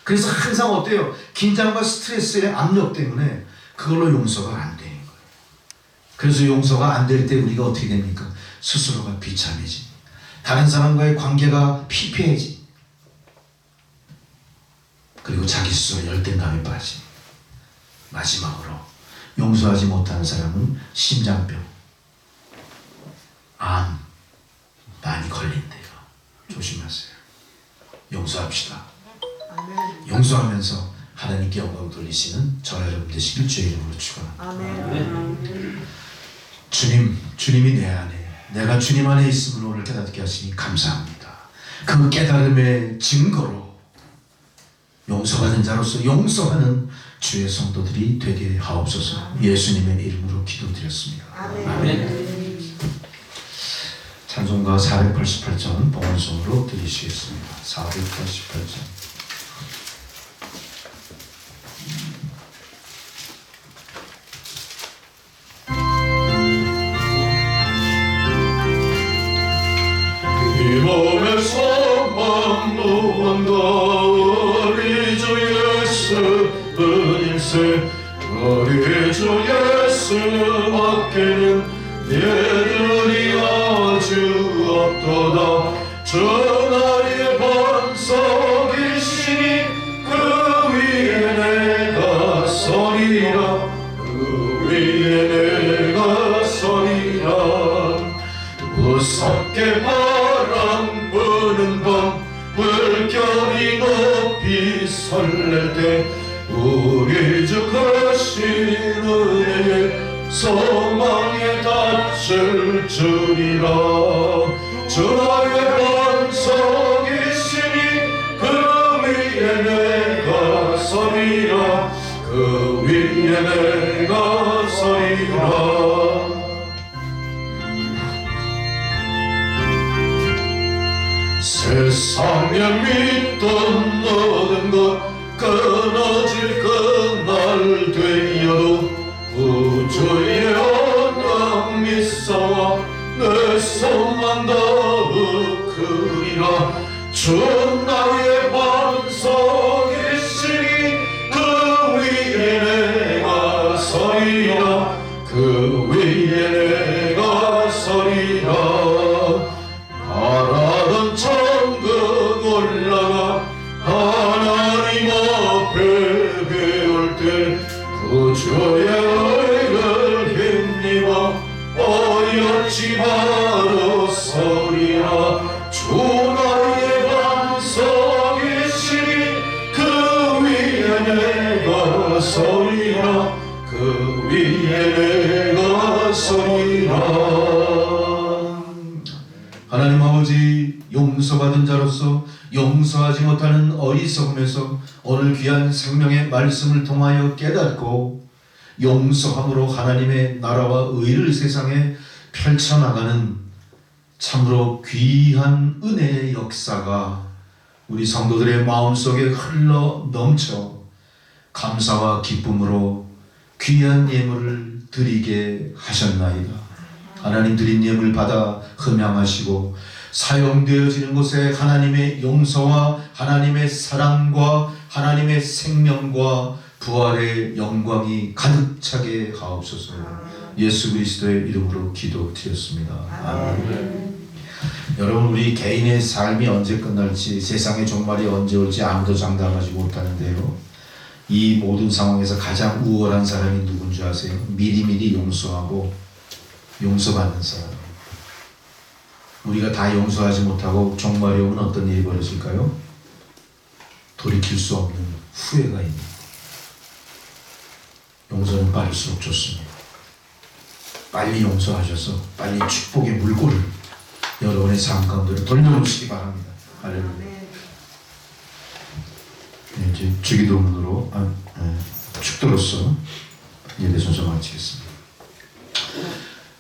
그래서 항상 어때요? 긴장과 스트레스의 압력 때문에 그걸로 용서가 안 되는 거예요. 그래서 용서가 안 될 때 우리가 어떻게 됩니까? 스스로가 비참해지. 다른 사람과의 관계가 피폐해지. 그리고 자기 스스로 열등감에 빠지. 마지막으로 용서하지 못하는 사람은 심장병, 암 많이 걸린대요. 조심하세요. 용서합시다. 용서하면서 하나님께 영광 돌리시는 저 여러분 되시길 주의 이름으로 축원합니다. 주님이 내 안에, 내가 주님 안에 있음을 오늘 깨닫게 하시니 감사합니다. 그 깨달음의 증거로 용서받은 자로서 용서하는 주의 성도들이 되게 하옵소서. 예수님의 이름으로 기도드렸습니다. 아멘. 찬송가 488전 봉헌송으로 드리시겠습니다. 488전. 이 몸의 소망 무언가 우리 주 예수 은일세 우리 주 예수 밖에는 예들이 아주 없도다. 전하의 반석이시니 그 위에 내가 서리라. 그 위에 내가 서리라. 무섭게 바람 부는 밤 물결이 높이 설렐 때 우리 주 크신 은혜에 소망에 닿을 줄이라. 주 나의 반석이시니 그 위에 내가 서리라. 그 위에 내가 서리라. 세상에 믿던 모든 것 끊어질 그날 되어도 구주의 언약 믿사와 내 손만 더욱으리라. 주 나의 반석이시니 그 위에 내가 서리라. 그 위에 내가 서리라. 바라던 천국 올라가 하나님 앞에 배울 때 구주의 얼굴 힘입어 어여지 바로 서리라. 주 나의 반석이시니 그 위에 내가 서리라. 그 위에 내가 서리라. 하나님 아버지, 용서받은 자로서 용서하지 못하는 어리석음에서 오늘 귀한 생명의 말씀을 통하여 깨닫고 용서함으로 하나님의 나라와 의를 세상에 펼쳐나가는 참으로 귀한 은혜의 역사가 우리 성도들의 마음속에 흘러 넘쳐 감사와 기쁨으로 귀한 예물을 드리게 하셨나이다. 하나님 드린 예물 받아 흠양하시고 사용되어지는 곳에 하나님의 용서와 하나님의 사랑과 하나님의 생명과 부활의 영광이 가득 차게 하옵소서. 예수 그리스도의 이름으로 기도드렸습니다. 아멘. 여러분, 우리 개인의 삶이 언제 끝날지, 세상의 종말이 언제 올지 아무도 장담하지 못하는데요, 이 모든 상황에서 가장 우월한 사람이 누군 줄 아세요? 미리미리 용서하고 용서받는 사람. 우리가 다 용서하지 못하고 종말이 오면 어떤 일이 벌어질까요? 돌이킬 수 없는 후회가 있는. 용서는 빠를수록 좋습니다. 빨리 용서하셔서 빨리 축복의 물꼬를 여러분의 삶 가운데로 돌려놓으시기 바랍니다. 할렐루야. 이제 주기도문으로 축도로서 예배 순서 마치겠습니다.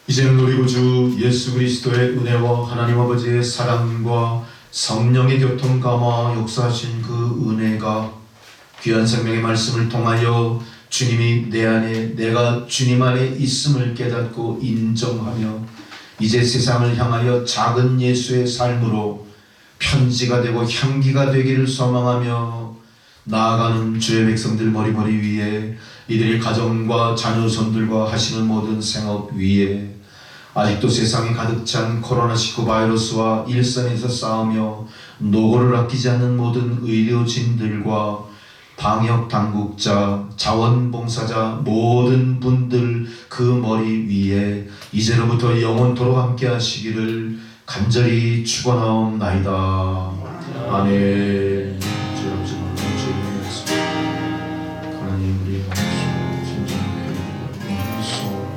이제는 우리 구주 예수 그리스도의 은혜와 하나님 아버지의 사랑과 성령의 교통감화 역사하신 그 은혜가 귀한 생명의 말씀을 통하여 주님이 내 안에, 내가 주님 안에 있음을 깨닫고 인정하며 이제 세상을 향하여 작은 예수의 삶으로 편지가 되고 향기가 되기를 소망하며 나아가는 주의 백성들 머리머리 위에, 이들의 가정과 자녀손들과 하시는 모든 생업 위에, 아직도 세상에 가득 찬 코로나19 바이러스와 일선에서 싸우며 노고를 아끼지 않는 모든 의료진들과 방역 당국자, 자원봉사자 모든 분들 그 머리 위에 이제로부터 영원토록 함께 하시기를 간절히 축원하옵나이다. 아멘. 하나님, 우리의 마음속 진정한 용서,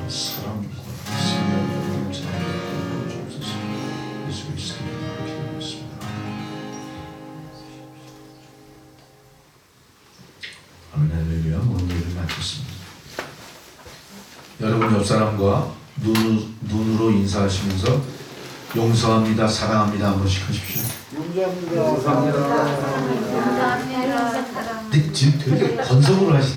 사랑과 사명을 잘하게 주옵소서. 예수 그리스도의 이름으로 기도드렸습니다. 아멘. 할렐루야. 오늘을 마쳤습니다. 여러분 옆 사람과 눈으로 인사하시면서 용서합니다, 사랑합니다 한 번씩 하십시오. 용서합니다. 근데 지금 되게 건성으로 하시.